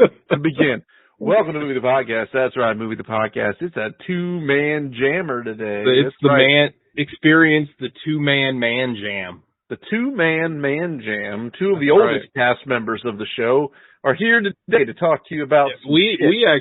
To begin, welcome to Movie the Podcast. That's right, Movie the Podcast. It's a two-man jammer today. It's the man experience, the two-man man jam. The two-man man jam. Two of the oldest cast members of the show are here today to talk to you about. We are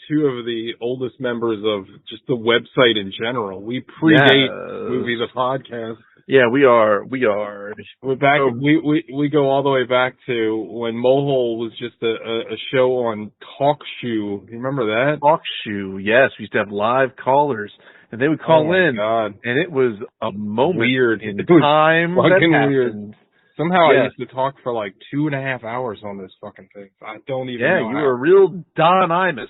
two of the oldest members of just the website in general. We predate Movie the Podcast. Yeah, we are. We're back. We go all the way back to when Mohole was just a show on Talk Shoe. You remember that? Talk Shoe. Yes, we used to have live callers, and they would call in, God. and it was a moment weird in time that happened. Weird. Somehow I used to talk for like 2.5 hours on this fucking thing. I don't even know. Yeah, you were a real Don Imus.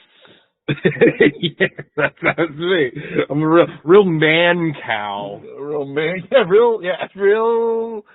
Yeah, that's me. I'm a real man cow. Real man. Yeah, real.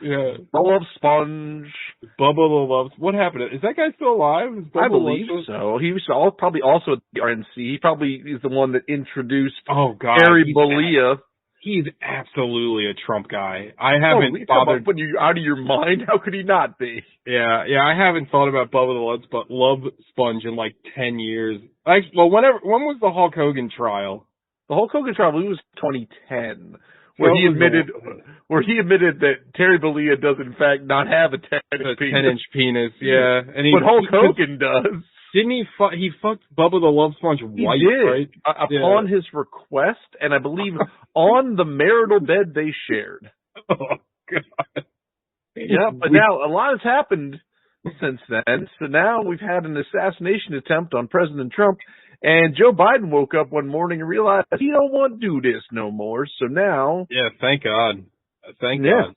Yeah. Love Sponge. Bubba the Love. What happened? Is that guy still alive? I believe so. He was probably also at the RNC. He probably is the one that introduced Terry Bollea. He's absolutely a Trump guy. I haven't bothered. When you're out of your mind, how could he not be? Yeah. I haven't thought about Bubba the Love Sponge in like 10 years. When was the Hulk Hogan trial? The Hulk Hogan trial was 2010, where he admitted that Terry Bollea does in fact not have a 10-inch penis. Yeah, but Hulk Hogan does. Didn't he? He fucked Bubba the Love Sponge wife, right? Upon his request, and I believe on the marital bed they shared. Oh God! Yeah, but now a lot has happened since then. So now we've had an assassination attempt on President Trump, and Joe Biden woke up one morning and realized he don't want to do this no more. So now, thank God, thank God.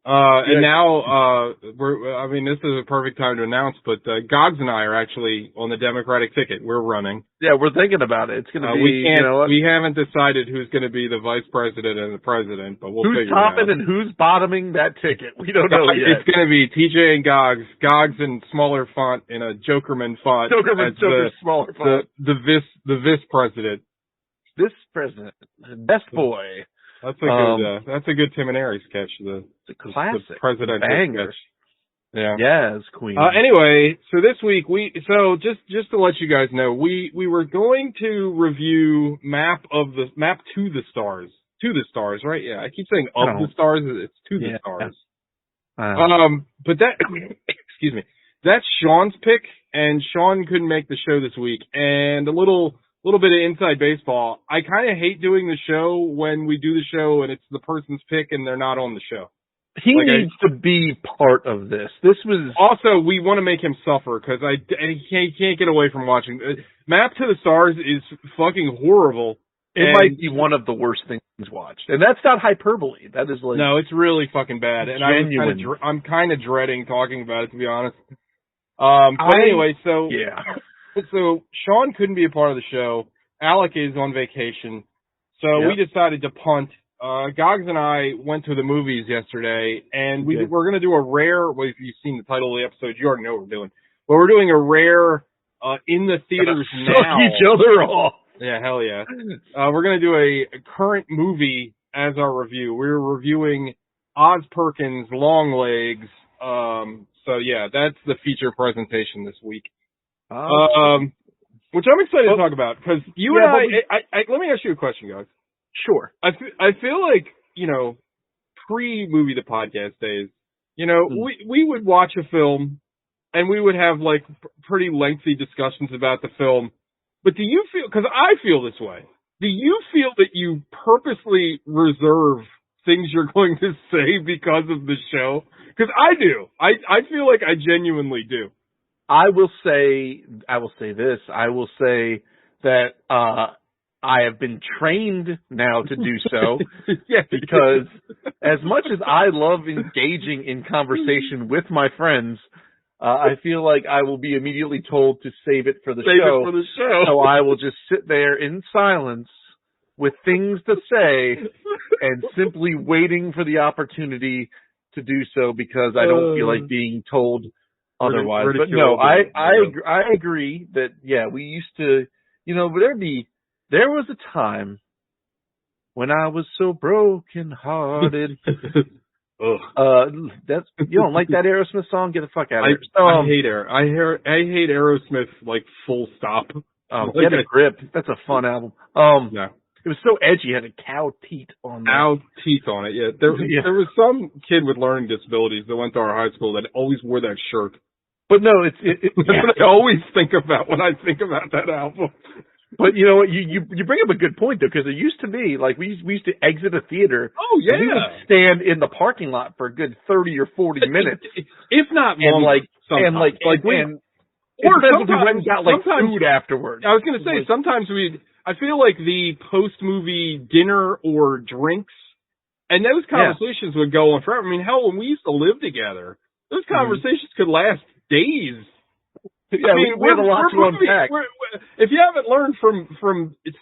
And now, this is a perfect time to announce, but Gogs and I are actually on the Democratic ticket. We're running. Yeah, we're thinking about it. It's going to be, we haven't decided who's going to be the vice president and the president, but we'll figure it out. Who's topping and who's bottoming that ticket? We don't know yet. It's going to be TJ and Gogs in smaller font in a Jokerman font. Smaller font. The vice president. This president. Best boy. That's a good Tim and Harry sketch. It's a classic. The presidential sketch. Yeah. Yes, Queen. Anyway, so this week just to let you guys know, we were going to review Map to the Stars. To the Stars, right? Yeah, I keep saying the stars. It's to the stars. But that excuse me. That's Sean's pick, and Sean couldn't make the show this week. And a little bit of inside baseball. I kind of hate doing the show when we do the show and it's the person's pick and they're not on the show. He needs to be part of this. This was also, we want to make him suffer because he can't get away from watching. Map to the Stars is fucking horrible. It might be one of the worst things watched, and that's not hyperbole. That is like no, it's really fucking bad. And genuine. I'm kind of dreading talking about it, to be honest. Anyway, so yeah. So Sean couldn't be a part of the show. Alec is on vacation. So we decided to punt. Gogs and I went to the movies yesterday, and we're going to do a rare, if you've seen the title of the episode, you already know what we're doing. But we're doing a rare in the theaters now. Suck each other off. Yeah, hell yeah. We're going to do a current movie as our review. We're reviewing Oz Perkins' Long Legs. So yeah, that's the feature presentation this week. Which I'm excited to talk about because you and I let me ask you a question, guys. Sure. I feel like, pre-movie the podcast days, we would watch a film and we would have like pretty lengthy discussions about the film. But do you feel, because I feel this way, do you feel that you purposely reserve things you're going to say because of the show? Because I do. I feel like I genuinely do. I will say this. I will say that I have been trained now to do so. Because as much as I love engaging in conversation with my friends, I feel like I will be immediately told to save it for the show. So I will just sit there in silence with things to say and simply waiting for the opportunity to do so because I don't feel like being told otherwise. But no, I agree that, we used to, there was a time when I was so broken hearted. That's you don't like that Aerosmith song? Get the fuck out of here. I hate Aerosmith, like, full stop. Get a grip. That's a fun album. Yeah. It was so edgy. It had a cow teat on there. Cow teeth on it, yeah. There was some kid with learning disabilities that went to our high school that always wore that shirt. But no, it's That's what I always think about when I think about that album. But you know what? You bring up a good point though, because it used to be like we used to exit a theater. Oh yeah, and we would stand in the parking lot for a good 30 or 40 minutes, if not longer. Or sometimes we went and got like food afterwards. I was going to say sometimes I feel like the post movie dinner or drinks, and those conversations would go on forever. I mean, hell, when we used to live together, those conversations could last days. Yeah, I mean, we have a lot to unpack. If you haven't learned from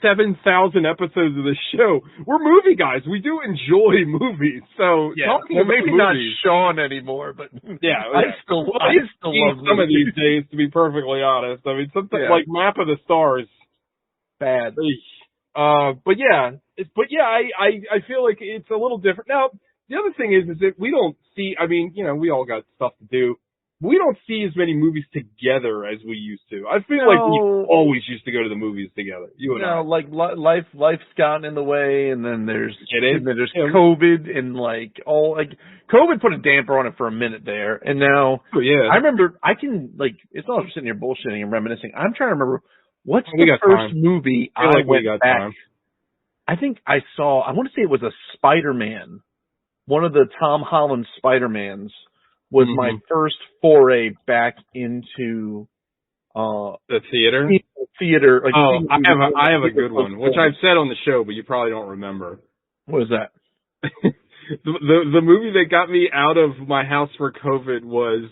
7,000 episodes of this show, we're movie guys. We do enjoy movies. So talking about maybe movies, not Sean anymore, but I still love some of these days. To be perfectly honest, I mean, something like Map of the Stars, bad. I feel like it's a little different now. The other thing is that we don't see. I mean, we all got stuff to do. We don't see as many movies together as we used to. I feel like we always used to go to the movies together. You and I. Like life's gotten in the way, and then there's COVID, and COVID put a damper on it for a minute there, and now I remember it's not just sitting here bullshitting and reminiscing. I'm trying to remember what's the first movie I went back. I think I want to say it was a Spider-Man, one of the Tom Holland Spider-Mans. Was my first foray back into the theater. Theater. Like, I have a good one, which I've said on the show, but you probably don't remember. What is that? the movie that got me out of my house for COVID was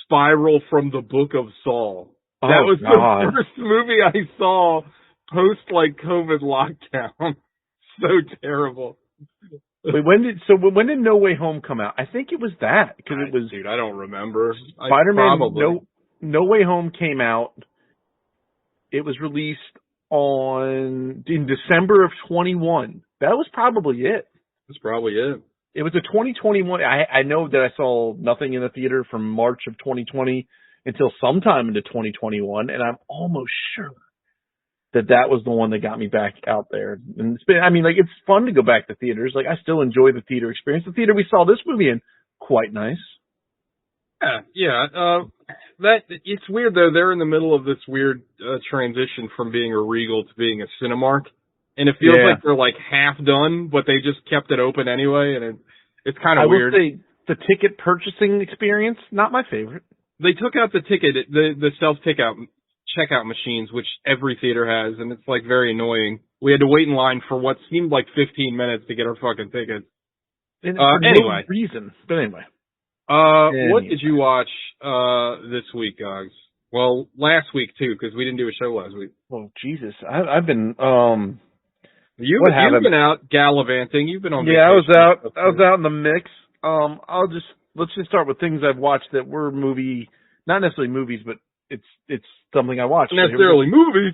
Spiral from the Book of Saul. That was the first movie I saw post COVID lockdown. So terrible. Wait, when did No Way Home come out? I think it was that because it was. Dude, I don't remember. Spider-Man. No Way Home came out. It was released in December of 21. That was probably it. That's probably it. It was a 2021. I know that I saw nothing in the theater from March of 2020 until sometime into 2021, and I'm almost sure that was the one that got me back out there. And it's fun to go back to theaters. Like, I still enjoy the theater experience. The theater we saw this movie in, quite nice. Yeah. It's weird though. They're in the middle of this weird transition from being a Regal to being a Cinemark, and it feels like they're half done, but they just kept it open anyway, and it's kind of weird. I will say the ticket purchasing experience, not my favorite. They took out the ticket, the self checkout machines, which every theater has, and it's very annoying. We had to wait in line for what seemed like 15 minutes to get our fucking tickets. Anyway. No reason. But anyway. What did you watch this week, Gogs? Well, last week too, because we didn't do a show last week. Well, Jesus, I've been You've been out gallivanting. You've been on vacation. I was out in the mix. Let's just start with things I've watched that were not necessarily movies, but it's something I watched. Not necessarily movies.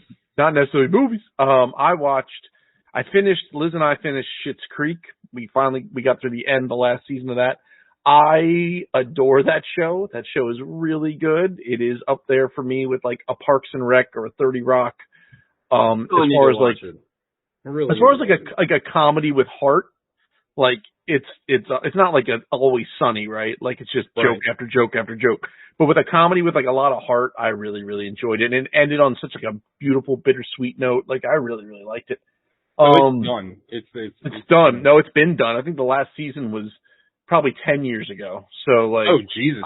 Liz and I finished Schitt's Creek. We got through the end of the last season of that. I adore that show. That show is really good. It is up there for me with a Parks and Rec or a 30 Rock. As far as a comedy with heart, it's not like an Always Sunny, right? It's just joke after joke after joke. But with a comedy with a lot of heart, I really, really enjoyed it. And it ended on such a beautiful, bittersweet note. I really, really liked it. It's done. It's done. No, it's been done. I think the last season was probably 10 years ago. So oh Jesus!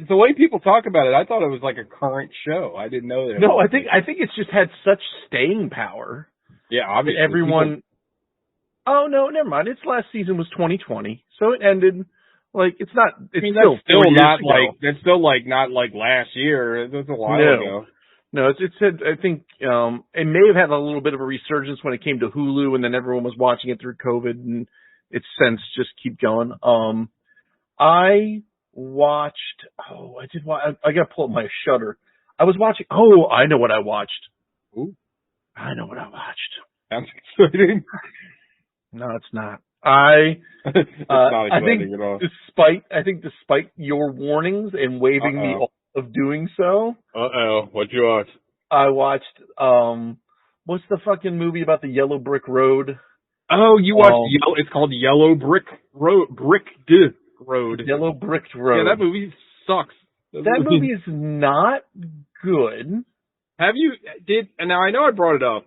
The way people talk about it, I thought it was a current show. I didn't know that. No, I think it's just had such staying power. Yeah, obviously. Everyone. Oh no, never mind. Its last season was 2020, so it ended. It's not. It's that's still not like last year. It was a while ago. No, it's I think it may have had a little bit of a resurgence when it came to Hulu, and then everyone was watching it through COVID, and its since just keep going. I watched. Oh, I did. I got to pull up my Shudder. I was watching. Oh, I know what I watched. Ooh. I know what I watched. That's exciting. No, it's not. It's not exciting at all. Despite your warnings and waving me off of doing so. What'd you watch? I watched, what's the fucking movie about the yellow brick road? Oh, you watched it's called Yellow Brick Road. Yellow Bricked Road. Yeah, that movie sucks. That movie is not good. Now I know I brought it up.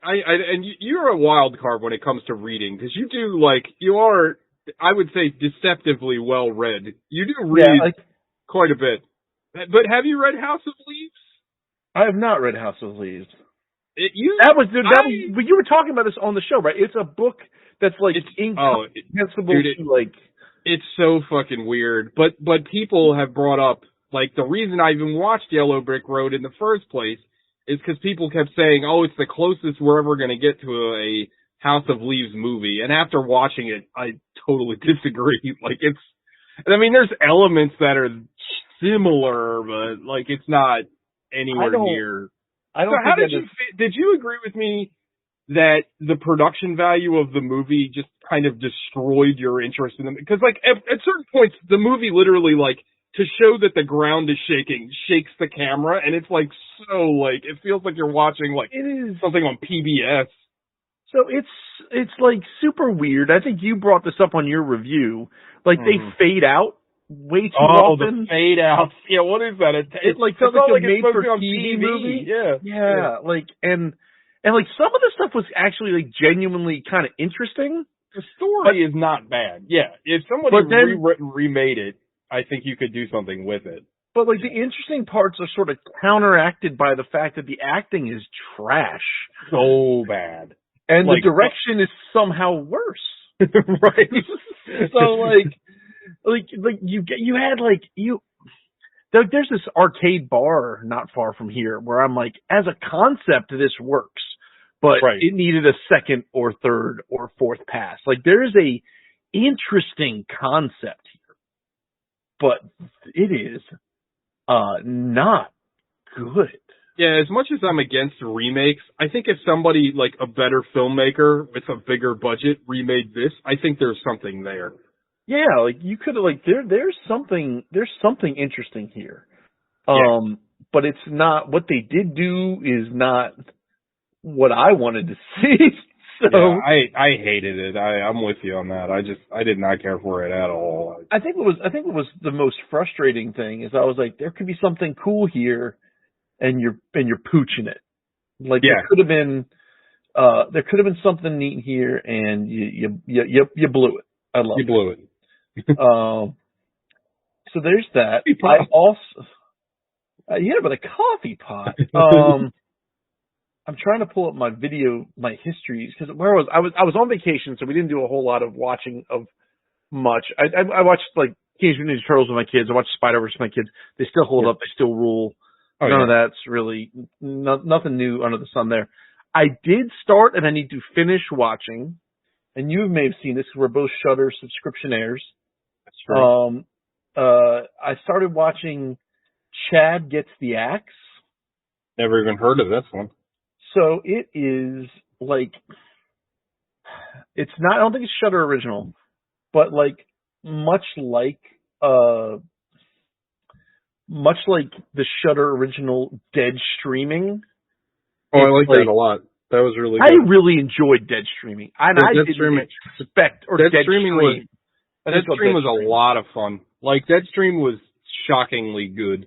And you're a wild card when it comes to reading, because you are, I would say, deceptively well read. You do read quite a bit. But have you read House of Leaves? I have not read House of Leaves. But you were talking about this on the show, right? It's a book that's incomprehensible to It's so fucking weird. But people have brought up, the reason I even watched Yellow Brick Road in the first place is because people kept saying, it's the closest we're ever going to get to a House of Leaves movie. And after watching it, I totally disagree. There's elements that are similar, but it's not anywhere near. Did you agree with me that the production value of the movie just kind of destroyed your interest in them? Because at certain points, the movie literally to show that the ground is shaking, shakes the camera, and it's it feels like you're watching something on PBS. So it's super weird. I think you brought this up on your review. They fade out way too often. The fade outs. Yeah, what is that? It sounds like a made for TV movie. Yeah. And some of the stuff was actually genuinely kind of interesting. The story is not bad. Yeah, if somebody remade it, I think you could do something with it. But the interesting parts are sort of counteracted by the fact that the acting is trash. So bad. And the direction is somehow worse. Right. So there's this arcade bar not far from here where I'm as a concept this works, but it needed a second or third or fourth pass. There is a interesting concept here, but it is not good. Yeah, as much as I'm against remakes, I think if somebody a better filmmaker with a bigger budget remade this, I think there's something there. Yeah, you could have there's something interesting here. But it's not what they did do is not what I wanted to see. So yeah, I hated it. I'm with you on that. I did not care for it at all. I think what was the most frustrating thing is I was there could be something cool here, and you're pooching it. There could have been something neat here, and you blew it. I love it. You blew it. So there's that. I also but a coffee pot. I'm trying to pull up my histories, because I was on vacation, so we didn't do a whole lot of watching of much. I watched Teenage Mutant Ninja Turtles with my kids. I watched Spider-Verse with my kids. They still hold up. They still rule. None of that's really nothing new under the sun there. I did start, and I need to finish watching. And you may have seen this because we're both Shudder subscriptionaires. That's true. I started watching Chad Gets the Axe. Never even heard of this one. So it is it's not, I don't think it's Shudder original, but much like the Shudder original Dead Streaming. Oh, I like that a lot. That was really good. I really enjoyed Dead Streaming. And I didn't expect Dead Stream was a lot of fun. Deadstream was shockingly good.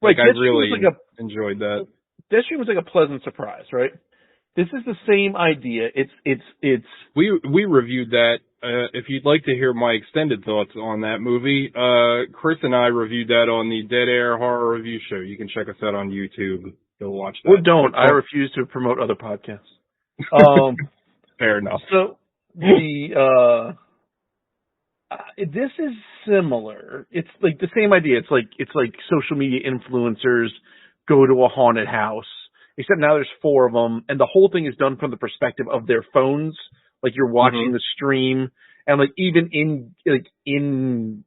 I really enjoyed that. Deadstream was a pleasant surprise, right? This is the same idea. It's We reviewed that. If you'd like to hear my extended thoughts on that movie, Chris and I reviewed that on the Dead Air Horror Review Show. You can check us out on YouTube. Go watch that. Or don't. I refuse to promote other podcasts. Fair enough. So this is similar. It's the same idea. It's like social media influencers go to a haunted house, except now there's 4 of them, and the whole thing is done from the perspective of their phones. You're watching the stream, and even in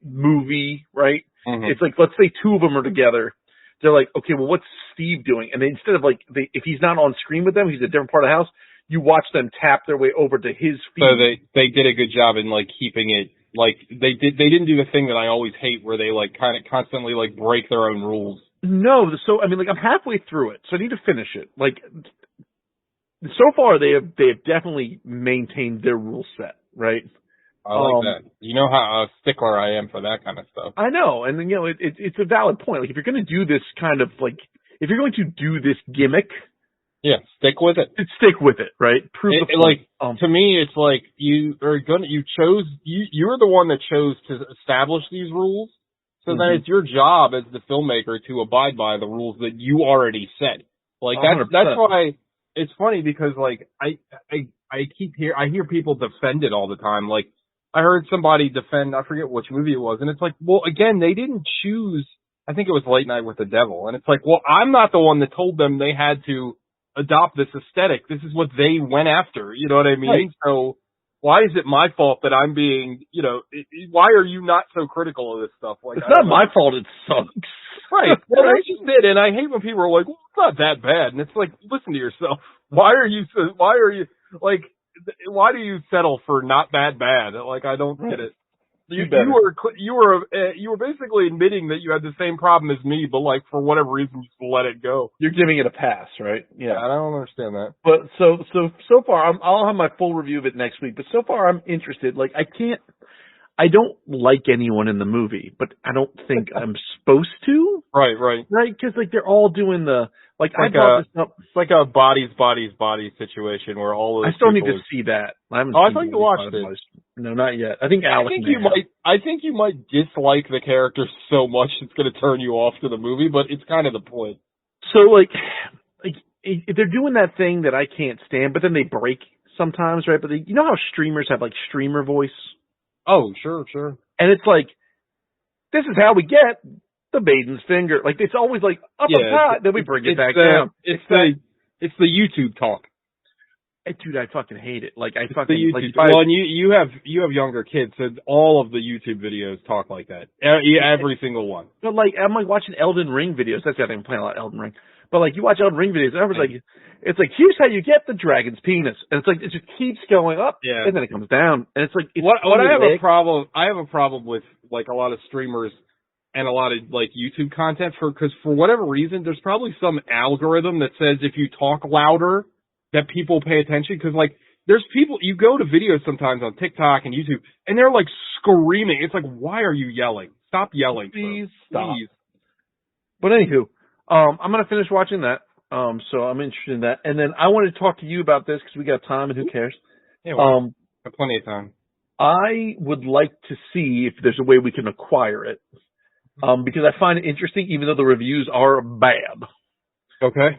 movie, right? Mm-hmm. It's let's say 2 of them are together. They're okay, well, what's Steve doing? And then instead of if he's not on screen with them, he's a different part of the house. you watch them tap their way over to his feed. So they did a good job in like keeping it like they didn't do the thing that I always hate where they like kind of constantly like break their own rules. No, so I mean, like I'm halfway through it, so I need to finish it. Like so far, they have definitely maintained their rule set, right? I like that. You know how stickler I am for that kind of stuff. I know, and you know it's a valid point. Like if you're going to do this kind of like if you're going to do this gimmick, yeah, stick with it. Stick with it, right? Prove the point. Like to me, it's like you're the one that chose to establish these rules. So then it's your job as the filmmaker to abide by the rules that you already set. Like that's why it's funny because like I hear people defend it all the time. Like I heard somebody defend, I forget which movie it was, and it's like, well, again, they didn't choose. I think it was Late Night with the Devil, and it's like, well, I'm not the one that told them they had to adopt this aesthetic. This is what they went after. You know what I mean? Right. So why is it my fault that I'm being, you know, why are you not so critical of this stuff? Like, it's not my fault. It sucks. Right. Well, I just did, and I hate when people are like, well, it's not that bad. And it's like, listen to yourself. Why do you settle for not that bad? Like, I don't get it. You were basically admitting that you had the same problem as me, but like for whatever reason you just let it go. You're giving it a pass, right? Yeah, I don't understand that. But so far, I'll have my full review of it next week. But so far, I'm interested. Like I don't like anyone in the movie, but I don't think I'm supposed to. Right. Because like they're all doing the like I brought this up. It's like a bodies situation where all those. I still need to see that. I thought you watched it. No, not yet. I think Alex. I think you might dislike the character so much it's going to turn you off to the movie, but it's kind of the point. So like they're doing that thing that I can't stand, but then they break sometimes, right? But you know how streamers have like streamer voice. Oh, sure. And it's like, this is how we get the Maiden's finger. Like, it's always like up top, then we bring it back down. It's the YouTube talk. Dude, I fucking hate it. Like, the YouTube. Well, and you have younger kids, so all of the YouTube videos talk like that. Every single one. But like, I'm like watching Elden Ring videos. That's the other thing, I'm playing a lot of Elden Ring. But like, you watch Elden Ring videos, and everyone's like, it's like, here's how you get the dragon's penis. And it's like, it just keeps going up, and then it comes down. And it's like, I have a problem with like a lot of streamers and a lot of like YouTube content because for whatever reason, there's probably some algorithm that says if you talk louder, that people pay attention. Because like, there's people, you go to videos sometimes on TikTok and YouTube, and they're like screaming. It's like, why are you yelling? Stop yelling. Please stop. But anywho, I'm going to finish watching that. So I'm interested in that. And then I wanted to talk to you about this because we got time and who cares? Yeah, well, got plenty of time. I would like to see if there's a way we can acquire it. Because I find it interesting even though the reviews are bad. Okay.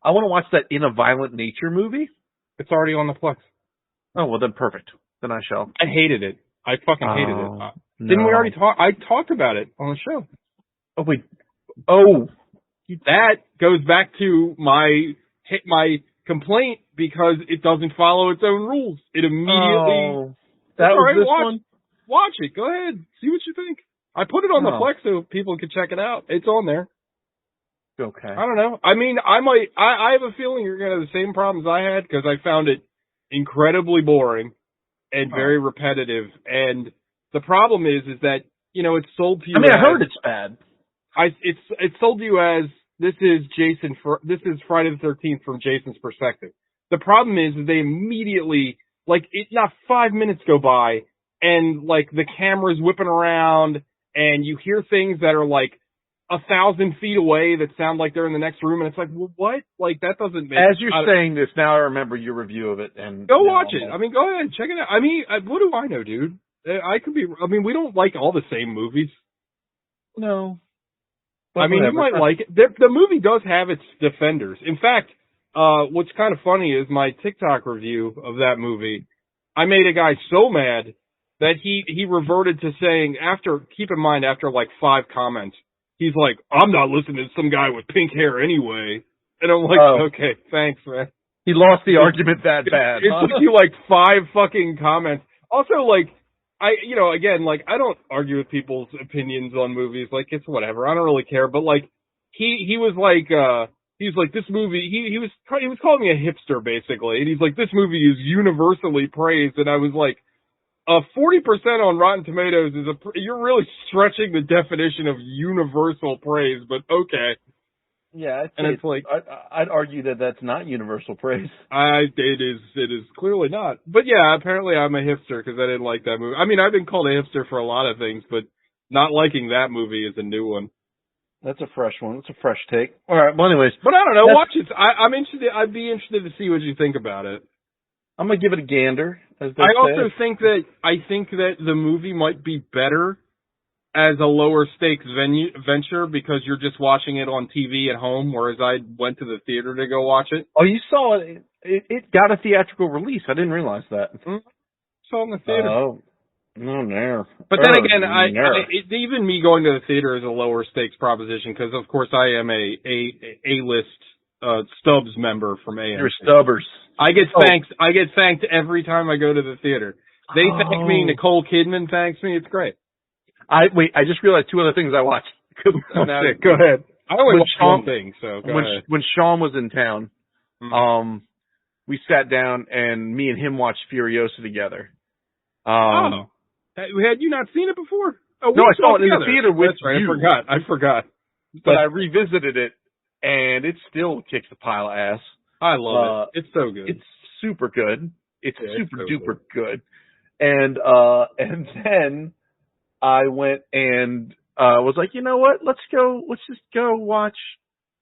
I want to watch that In a Violent Nature movie. It's already on the Plex. Oh, well then perfect. Then I shall. I hated it. I fucking hated it. Didn't we already talk? I talked about it on the show. Oh, wait. Oh. That goes back to my complaint because it doesn't follow its own rules. It immediately. Oh, that was this one? Watch it. Go ahead. See what you think. I put it on the Plex so people can check it out. It's on there. Okay. I don't know. I mean, I have a feeling you're going to have the same problems I had because I found it incredibly boring and very repetitive. And the problem is that, you know, it's sold to you. I mean, I heard it's bad. It's sold to you as this is Friday the 13th from Jason's perspective. The problem is they immediately, like, not 5 minutes go by and like the camera's whipping around and you hear things that are like 1,000 feet away that sound like they're in the next room and it's like, well, what? Like that doesn't make sense. As you're saying this, now I remember your review of it and go watch it. I mean, go ahead, check it out. I mean, what do I know, dude? We don't like all the same movies. No. I mean, you might like it. The movie does have its defenders. In fact, what's kind of funny is my TikTok review of that movie, I made a guy so mad that he reverted to saying after like 5 comments, he's like, I'm not listening to some guy with pink hair anyway. And I'm like, okay, thanks, man. He lost the argument that bad. It took you like 5 fucking comments. Also, like, I don't argue with people's opinions on movies. Like, it's whatever. I don't really care. But like, he was like, he's like, this movie, he was calling me a hipster basically, and he's like, this movie is universally praised, and I was like, 40% on Rotten Tomatoes is you're really stretching the definition of universal praise, but okay. Yeah, and it's like, I'd argue that that's not universal praise. It is clearly not. But yeah, apparently I'm a hipster because I didn't like that movie. I mean, I've been called a hipster for a lot of things, but not liking that movie is a new one. That's a fresh one. It's a fresh take. All right. Well, anyways, but I don't know. Watch it. I'm interested. I'd be interested to see what you think about it. I'm gonna give it a gander. I also think that the movie might be better as a lower stakes venture because you're just watching it on TV at home, whereas I went to the theater to go watch it. Oh, you saw it? It got a theatrical release. I didn't realize that. Mm-hmm. Saw it in the theater. Oh, no. But then again, even me going to the theater is a lower stakes proposition because, of course, I am a list Stubbs member from AMC. You're Stubbers. I get thanked every time I go to the theater. They thank me. Nicole Kidman thanks me. It's great. I just realized two other things I watched. Go ahead. I only watched one thing, so go ahead. When Sean was in town, we sat down and me and him watched Furiosa together. Had you not seen it before? Oh, no, I saw it in the theater with you. I forgot. But I revisited it, and it still kicks a pile of ass. I love it. It's so good. It's super good. It's super duper good. And then I went and was like, you know what? Let's just go watch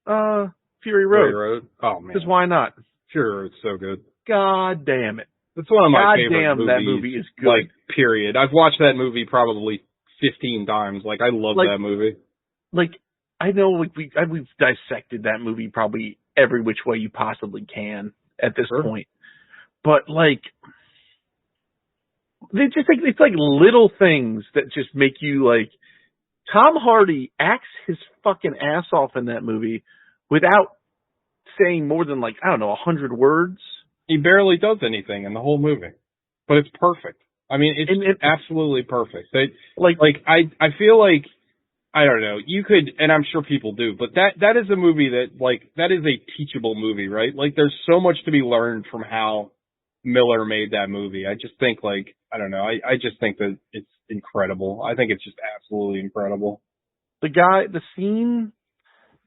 Fury Road. Oh man. Because why not? Fury Road's so good. God damn it. It's one of my favorite movies. That movie is good. Like, period. I've watched that movie probably 15 times. Like, I love that movie. Like, I know we've dissected that movie probably every which way you possibly can at this point. But, like, it's like little things that just make you, like, Tom Hardy acts his fucking ass off in that movie without saying more than, like, I don't know, 100 words. He barely does anything in the whole movie, but it's perfect. I mean, it's absolutely perfect. I feel like, I don't know, you could, and I'm sure people do, but that is a movie that is a teachable movie, right? Like, there's so much to be learned from how Miller made that movie. I just think, like, I don't know, I just think that it's incredible. I think it's just absolutely incredible. The scene,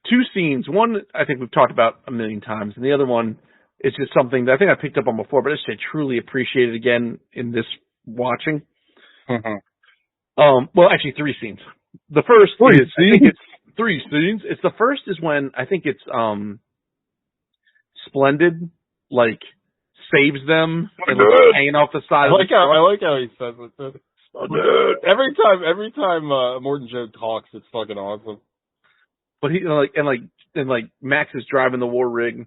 two scenes, one I think we've talked about a million times, and the other one, it's just something that I think I picked up on before, but I just truly appreciate it again in this watching. Well, actually, three scenes. The first I think it's three scenes. It's the first is when I think it's Splendid, like, saves them and like, hanging off the side. I like how he says it. Every time Morton Joe talks, it's fucking awesome. But he like Max is driving the war rig.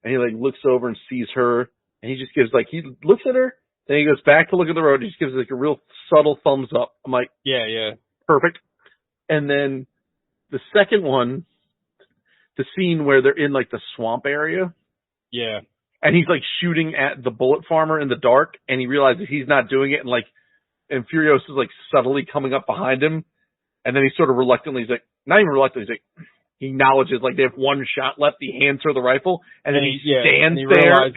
And he, like, looks over and sees her, and he just gives, like, he looks at her, then he goes back to look at the road, and he just gives, like, a real subtle thumbs up. I'm like, yeah. Perfect. And then the second one, the scene where they're in, like, the swamp area. Yeah. And he's, like, shooting at the bullet farmer in the dark, and he realizes he's not doing it, and Furiosa's, like, subtly coming up behind him, and then he sort of reluctantly, he's like, not even reluctantly, he's like, he acknowledges, like, they have one shot left. He hands her the rifle, and then he stands there. And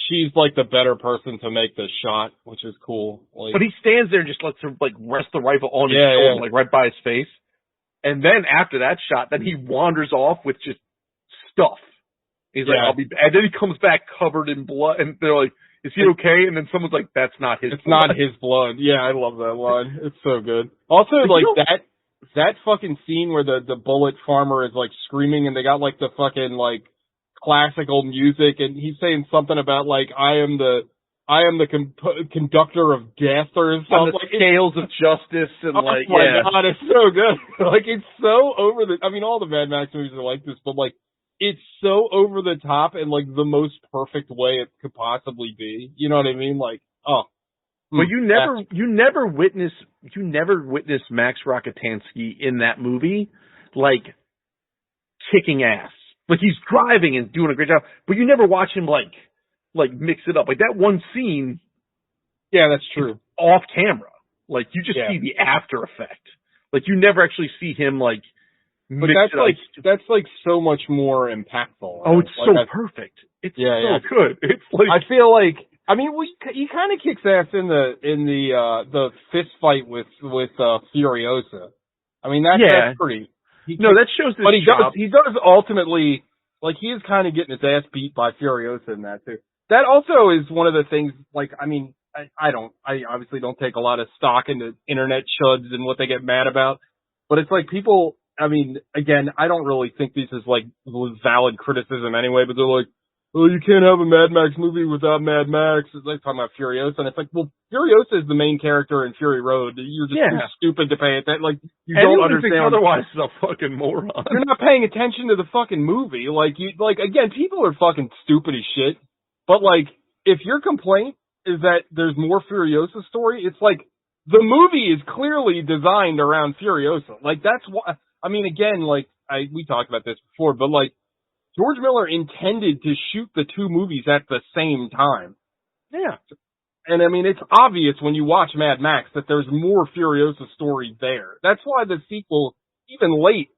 she's like the better person to make the shot, which is cool. Like, but he stands there and just lets her, like, rest the rifle on his shoulder, like, right by his face. And then after that shot, then he wanders off with just stuff. He's like, I'll be, and then he comes back covered in blood, and they're like, is he okay? And then someone's like, that's not his blood. It's not his blood. Yeah, I love that line. It's so good. Also, like, that fucking scene where the bullet farmer is, like, screaming and they got, like, the fucking, like, classical music and he's saying something about, like, I am the conductor of death or something. On the scales of justice and, like, oh my God, it's so good. Like, it's so over the, I mean, all the Mad Max movies are like this, but, like, it's so over the top in, like, the most perfect way it could possibly be. You know what I mean? Like, oh. But you never witness Max Rockatansky in that movie, like, kicking ass. Like, he's driving and doing a great job, but you never watch him, like mix it up. Like, that one scene. Yeah, that's true. Off camera. Like, you just see the after effect. Like, you never actually see him, like, But that's like so much more impactful. Oh, it's like perfect. It's good. It's like I feel like he kind of kicks ass in the fist fight with Furiosa. I mean that's pretty. That shows this. But he does ultimately, like, he is kind of getting his ass beat by Furiosa in that too. That also is one of the things. Like, I mean, I obviously don't take a lot of stock into internet chuds and what they get mad about, but it's like people. I mean, again, I don't really think this is like valid criticism anyway, but they're like, oh, you can't have a Mad Max movie without Mad Max. It's like talking about Furiosa, and it's like, well, Furiosa is the main character in Fury Road. You're just too stupid to pay attention. Like, you don't understand. Otherwise, is a fucking moron. You're not paying attention to the fucking movie. Like, again, people are fucking stupid as shit. But like, if your complaint is that there's more Furiosa story, it's like the movie is clearly designed around Furiosa. Like, that's why. I mean, again, like, we talked about this before, but like, George Miller intended to shoot the two movies at the same time. Yeah. And I mean, it's obvious when you watch Mad Max that there's more Furiosa story there. That's why the sequel, even late,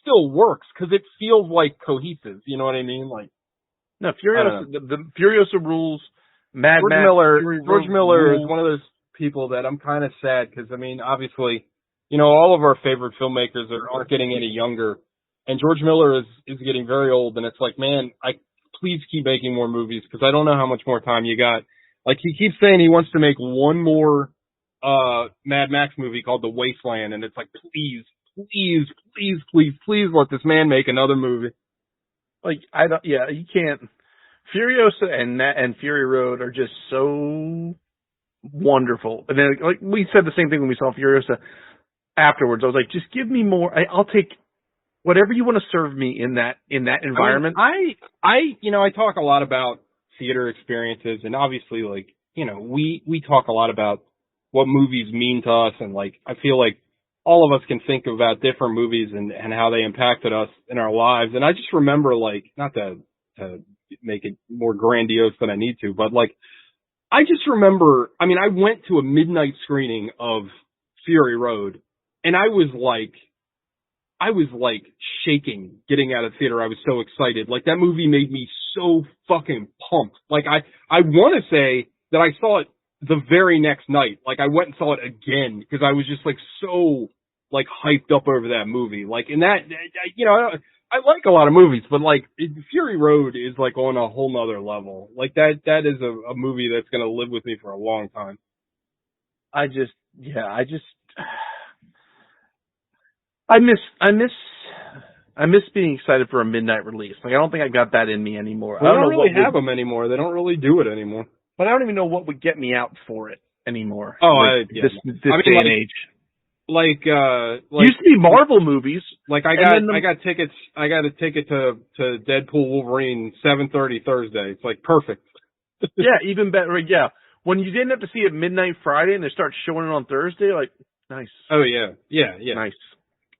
still works, because it feels like cohesive. You know what I mean? Like, no, Furiosa, the Furiosa rules. George Miller is one of those people that I'm kind of sad, because I mean, obviously, you know, all of our favorite filmmakers aren't getting any younger, and George Miller is getting very old, and it's like, man, please keep making more movies, because I don't know how much more time you got. Like, he keeps saying he wants to make one more Mad Max movie called The Wasteland, and it's like, please let this man make another movie. Like, you can't. Furiosa and Fury Road are just so wonderful. And then, like, we said the same thing when we saw Furiosa afterwards. I was like, just give me more. I'll take whatever you want to serve me in that environment. I talk a lot about theater experiences, and obviously, like, you know, we talk a lot about what movies mean to us, and like, I feel like all of us can think about different movies and how they impacted us in our lives. And I just remember, like, not to make it more grandiose than I need to, but like, I just remember, I mean, I went to a midnight screening of Fury Road, and I was like shaking getting out of the theater. I was so excited. Like, that movie made me so fucking pumped. Like, I want to say that I saw it the very next night. Like, I went and saw it again because I was just like so like hyped up over that movie. Like, in that, you know, I like a lot of movies, but like, Fury Road is like on a whole nother level. Like, that is a movie that's going to live with me for a long time. I miss being excited for a midnight release. Like, I don't think I got that in me anymore. Well, I don't really have them anymore. They don't really do it anymore. But I don't even know what would get me out for it anymore. Oh, this day and age. Like used to be Marvel movies. Like, I got tickets. I got a ticket to Deadpool Wolverine 7:30 Thursday. It's like perfect. Yeah, even better. Yeah, when you didn't have to see it midnight Friday and they start showing it on Thursday, like, nice. Oh yeah, nice.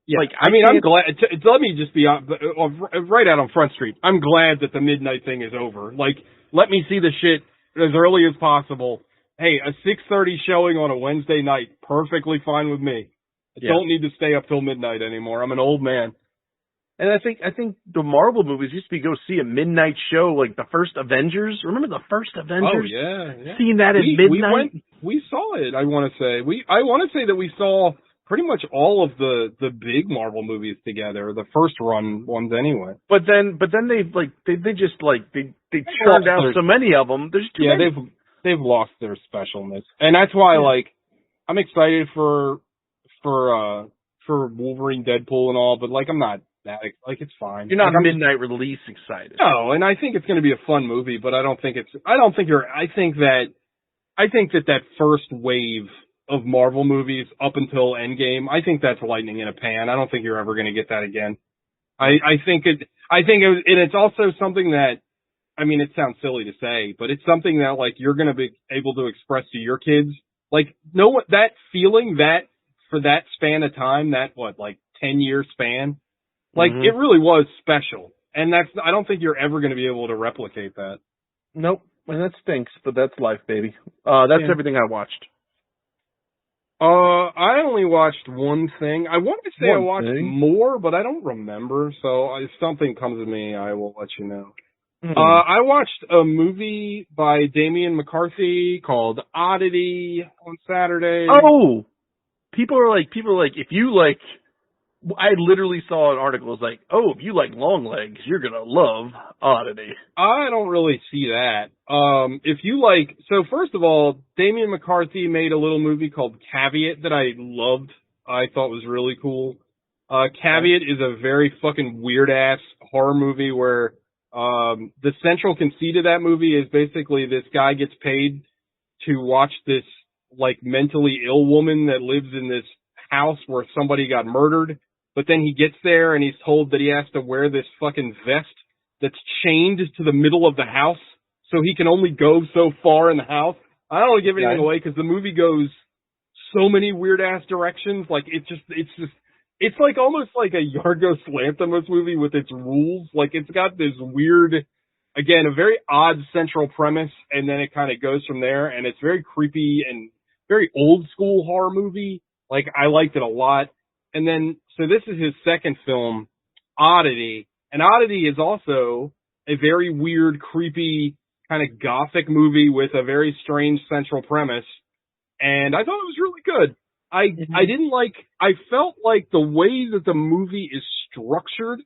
Yeah, like, I mean, I'm glad. Let me just be right out on Front Street. I'm glad that the midnight thing is over. Like, let me see the shit as early as possible. Hey, a 6:30 showing on a Wednesday night, perfectly fine with me. I don't need to stay up till midnight anymore. I'm an old man. And I think the Marvel movies used to be go see a midnight show, like the first Avengers. Remember the first Avengers? Oh yeah. Seeing that at midnight. We saw it. I want to say that we saw pretty much all of the big Marvel movies together, the first run ones anyway. But then they churned out so many of them. There's too many. They've lost their specialness, and that's why like I'm excited for Wolverine, Deadpool, and all. But like, I'm not that like, it's fine. You're not midnight release excited. No, and I think it's going to be a fun movie, but I think that first wave of Marvel movies up until Endgame, I think that's lightning in a pan. I don't think you're ever going to get that again. It's also something that, I mean, it sounds silly to say, but it's something that like you're going to be able to express to your kids. Like, that feeling that for that span of time, that 10-year span, like it really was special. And I don't think you're ever going to be able to replicate that. Nope. And that stinks, but that's life, baby. That's everything I watched. I only watched one thing. I wanted to say I watched more, but I don't remember. So if something comes to me, I will let you know. I watched a movie by Damian McCarthy called Oddity on Saturday. Oh, people are like, if you like, I literally saw an article. It was like, oh, if you like long legs, you're gonna love Oddity. I don't really see that. If you like, so first of all, Damian McCarthy made a little movie called Caveat that I loved. I thought was really cool. Caveat is a very fucking weird ass horror movie where the central conceit of that movie is basically this guy gets paid to watch this like mentally ill woman that lives in this house where somebody got murdered, but then he gets there and he's told that he has to wear this fucking vest that's chained to the middle of the house so he can only go so far in the house. I don't want to give anything away because the movie goes so many weird ass directions. Like it's like almost like a Yorgos Lanthimos movie with its rules. Like it's got this weird, again, a very odd central premise, and then it kind of goes from there, and it's very creepy and very old school horror movie. Like I liked it a lot. And then, so this is his second film, Oddity, and Oddity is also a very weird, creepy, kind of gothic movie with a very strange central premise, and I thought it was really good. I felt like the way that the movie is structured,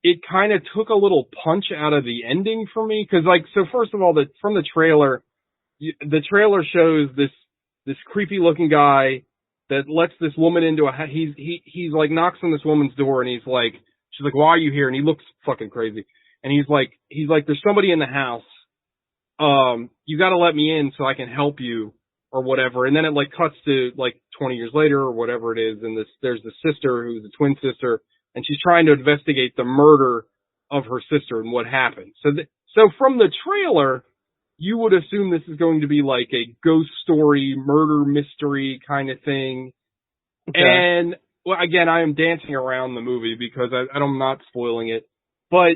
it kind of took a little punch out of the ending for me. Cause like, so first of all, from the trailer shows this creepy looking guy that lets this woman into he's like knocks on this woman's door and he's like, she's like, why are you here? And he looks fucking crazy. And he's like, there's somebody in the house. You gotta let me in so I can help you. Or whatever, and then it like cuts to like 20 years later or whatever it is, and there's the sister who's a twin sister, and she's trying to investigate the murder of her sister and what happened. So from the trailer, you would assume this is going to be like a ghost story, murder mystery kind of thing. Okay. And well, again, I am dancing around the movie because I'm not spoiling it, but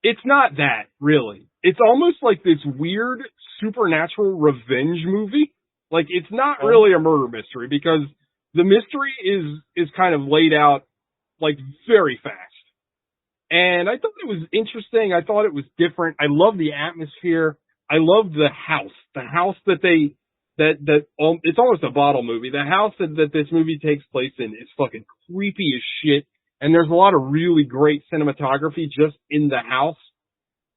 it's not that really. It's almost like this weird supernatural revenge movie. Like, it's not really a murder mystery because the mystery is kind of laid out, like, very fast. And I thought it was interesting. I thought it was different. I love the atmosphere. I love the house. The house that it's almost a bottle movie. The house that this movie takes place in is fucking creepy as shit. And there's a lot of really great cinematography just in the house.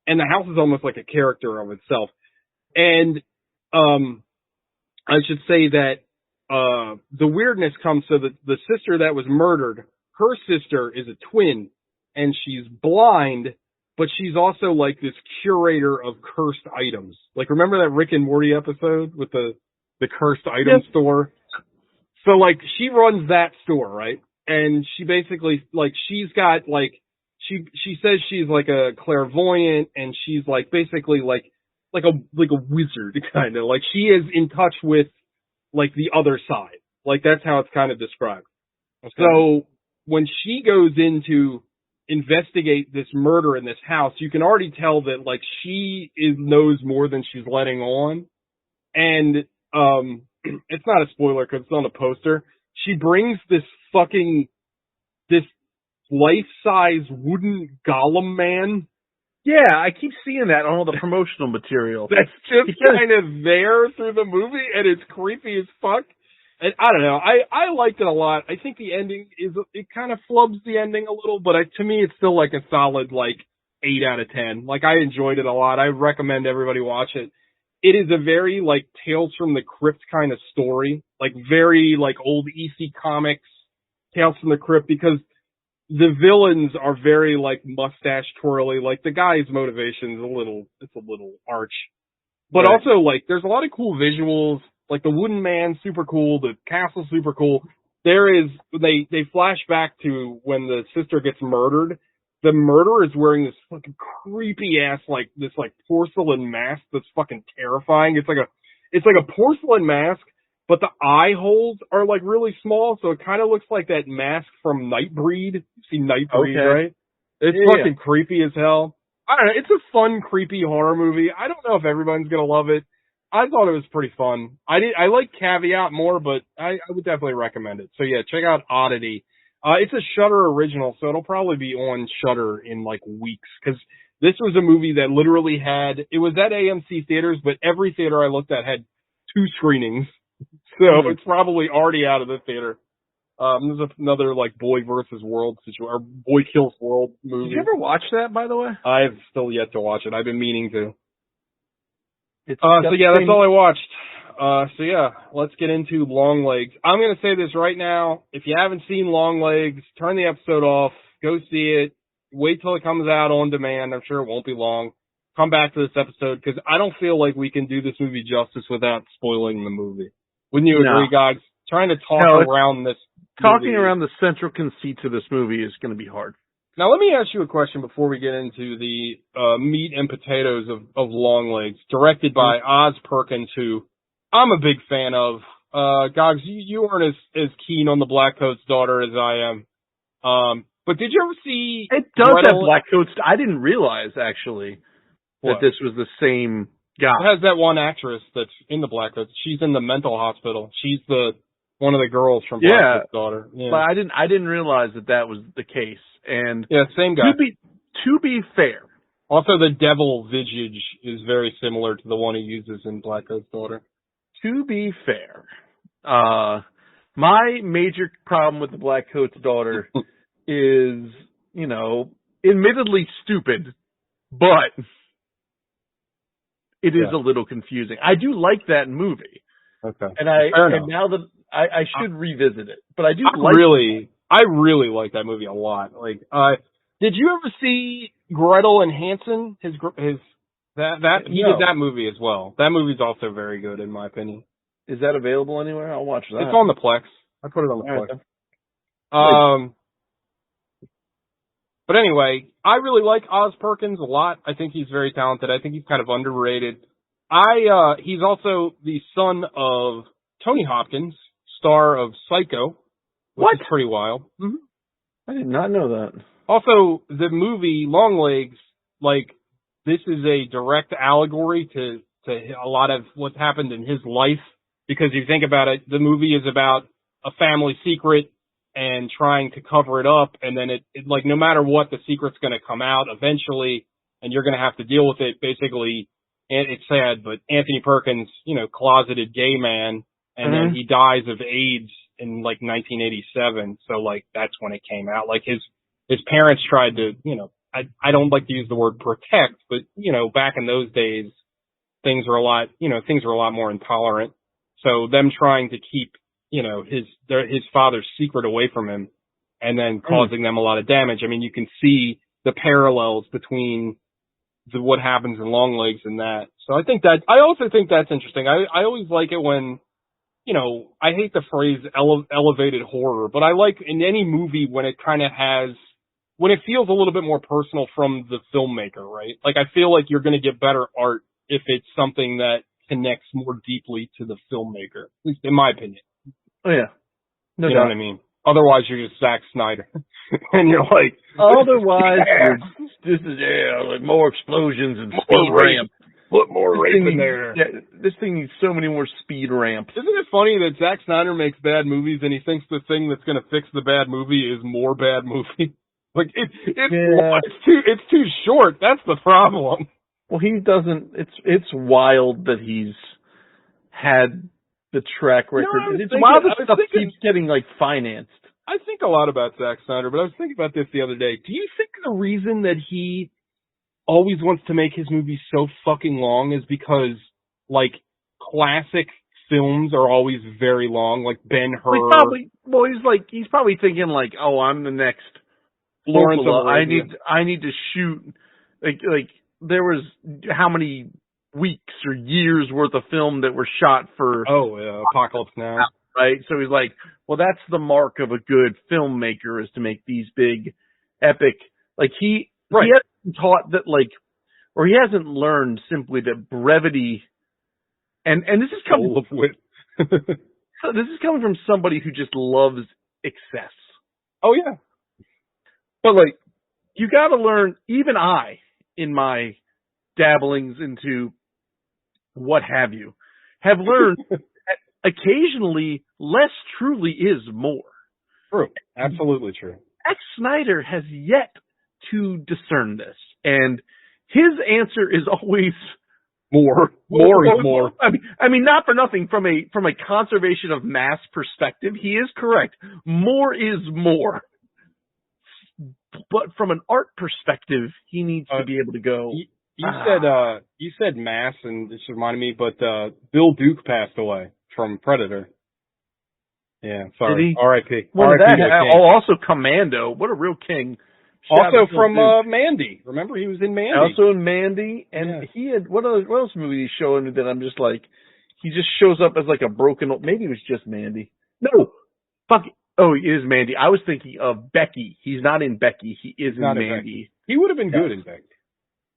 And the house is almost like a character of itself. And, I should say that the weirdness comes so that the sister that was murdered, her sister is a twin, and she's blind, but she's also like this curator of cursed items. Like, remember that Rick and Morty episode with the cursed item store? So, like, she runs that store, right? And she basically, like, she's got, like, she says she's like a clairvoyant, and she's like basically like a wizard kind of, like she is in touch with like the other side. Like that's how it's kind of described. Okay. So when she goes in to investigate this murder in this house, you can already tell that like she knows more than she's letting on. And it's not a spoiler because it's on the poster. She brings this life-size wooden golem man. Yeah, I keep seeing that on all the promotional material. That's just kind of there through the movie, and it's creepy as fuck. And I don't know, I liked it a lot. I think the ending it kind of flubs the ending a little, but to me it's still like a solid like 8 out of 10. Like I enjoyed it a lot. I recommend everybody watch it. It is a very like Tales from the Crypt kind of story, like very like old EC Comics Tales from the Crypt, because the villains are very like mustache twirly. Like the guy's motivation is a little arch, but right. Also like there's a lot of cool visuals. Like the wooden man, super cool. The castle, super cool. They flash back to when the sister gets murdered. The murderer is wearing this fucking creepy ass like this like porcelain mask that's fucking terrifying. It's like a porcelain mask, but the eye holes are like really small, so it kind of looks like that mask from Nightbreed. You see Nightbreed, okay. Right? It's fucking creepy as hell. I don't know. It's a fun, creepy horror movie. I don't know if everyone's gonna love it. I thought it was pretty fun. I like Caveat more, but I would definitely recommend it. So yeah, check out Oddity. It's a Shudder original, so it'll probably be on Shudder in like weeks, because this was a movie that literally it was at AMC theaters, but every theater I looked at had 2 screenings. So it's probably already out of the theater. There's another like Boy versus World situation, or Boy Kills World movie. Did you ever watch that, by the way? I've still yet to watch it. I've been meaning to. So yeah, that's all I watched. So yeah, let's get into Longlegs. I'm gonna say this right now. If you haven't seen Longlegs, turn the episode off. Go see it. Wait till it comes out on demand. I'm sure it won't be long. Come back to this episode, because I don't feel like we can do this movie justice without spoiling the movie. Wouldn't you agree, guys? Trying to talk around this. Talking around the central conceit to this movie is going to be hard. Now, let me ask you a question before we get into the meat and potatoes of Longlegs, directed by Oz Perkins, who I'm a big fan of. Gogs, you aren't as keen on the Blackcoat's Daughter as I am. But did you ever see... It does have Blackcoat's... I didn't realize, actually, that this was the same guy. It has that one actress that's in the Blackcoats. She's in the mental hospital. She's one of the girls from Blackcoat's Daughter. Yeah. But I didn't realize that was the case. And yeah, same guy. To be fair. Also, the devil visage is very similar to the one he uses in Blackcoat's Daughter. To be fair, my major problem with the Blackcoat's Daughter is, admittedly stupid, but it is a little confusing. I do like that movie. Okay. And now that I should revisit it, but I really like that movie a lot. Like, did you ever see Gretel and Hansen? He did that movie as well. That movie's also very good in my opinion. Is that available anywhere? I'll watch that. It's on the Plex. I put it on the Plex. But anyway, I really like Oz Perkins a lot. I think he's very talented. I think he's kind of underrated. He's also the son of Tony Hopkins, star of Psycho, which is pretty wild. Mm-hmm. I did not know that. Also, the movie Longlegs, like, this is a direct allegory to a lot of what's happened in his life, because if you think about it, the movie is about a family secret and trying to cover it up, and then it like, no matter what, the secret's going to come out eventually, and you're going to have to deal with it. Basically, and it's sad, but Anthony Perkins, closeted gay man, and then he dies of AIDS in like 1987. So like, that's when it came out. Like his parents tried to, I don't like to use the word protect, but back in those days, things were a lot more intolerant. So them trying to keep, his father's secret away from him, and then causing them a lot of damage. I mean, you can see the parallels between what happens in Longlegs and that. So I also think that's interesting. I always like it when, I hate the phrase elevated horror, but I like in any movie when it kind of when it feels a little bit more personal from the filmmaker, right? Like, I feel like you're going to get better art if it's something that connects more deeply to the filmmaker, at least in my opinion. Oh yeah. No, you know what I mean? Otherwise, you're just Zack Snyder. And you're like... Otherwise, this is like more explosions and speed ramp. Put more rape in there. This thing needs so many more speed ramps. Isn't it funny that Zack Snyder makes bad movies and he thinks the thing that's going to fix the bad movie is more bad movie? Like, it's too short. That's the problem. Well, he doesn't... It's wild that he's had the track record. It's wild that stuff keeps getting, like, financed. I think a lot about Zack Snyder, but I was thinking about this the other day. Do you think the reason that he always wants to make his movies so fucking long is because, like, classic films are always very long, like Ben-Hur? He's probably thinking, like, oh, I'm the next Lawrence of Arabia. I need to shoot, like, there was how many weeks or years worth of film that were shot for... Apocalypse Now. Right? So he's like, well, that's the mark of a good filmmaker, is to make these big, epic... Like, he hasn't taught that, like... Or he hasn't learned simply that brevity... And this is coming... Full of wit. So this is coming from somebody who just loves excess. Oh, yeah. But, like, you gotta learn... Even I, in my dabblings into what have you, have learned that occasionally less truly is more. True. Absolutely true. Zack Snyder has yet to discern this, and his answer is always more is more. I mean, not for nothing. From a conservation of mass perspective, he is correct. More is more. But from an art perspective, he needs to be able to go. You said mass, and this reminded me, but Bill Duke passed away from Predator. Yeah, sorry. R.I.P. Also Commando. What a real king. Also from Mandy. Remember, he was in Mandy. Also in Mandy, and he had what else movie he's showing that I'm just like, he just shows up as like a broken. Maybe it was just Mandy. No, fuck. Oh, he is Mandy. I was thinking of Becky. He's not in Becky. He is in Mandy. He would have been good in Becky.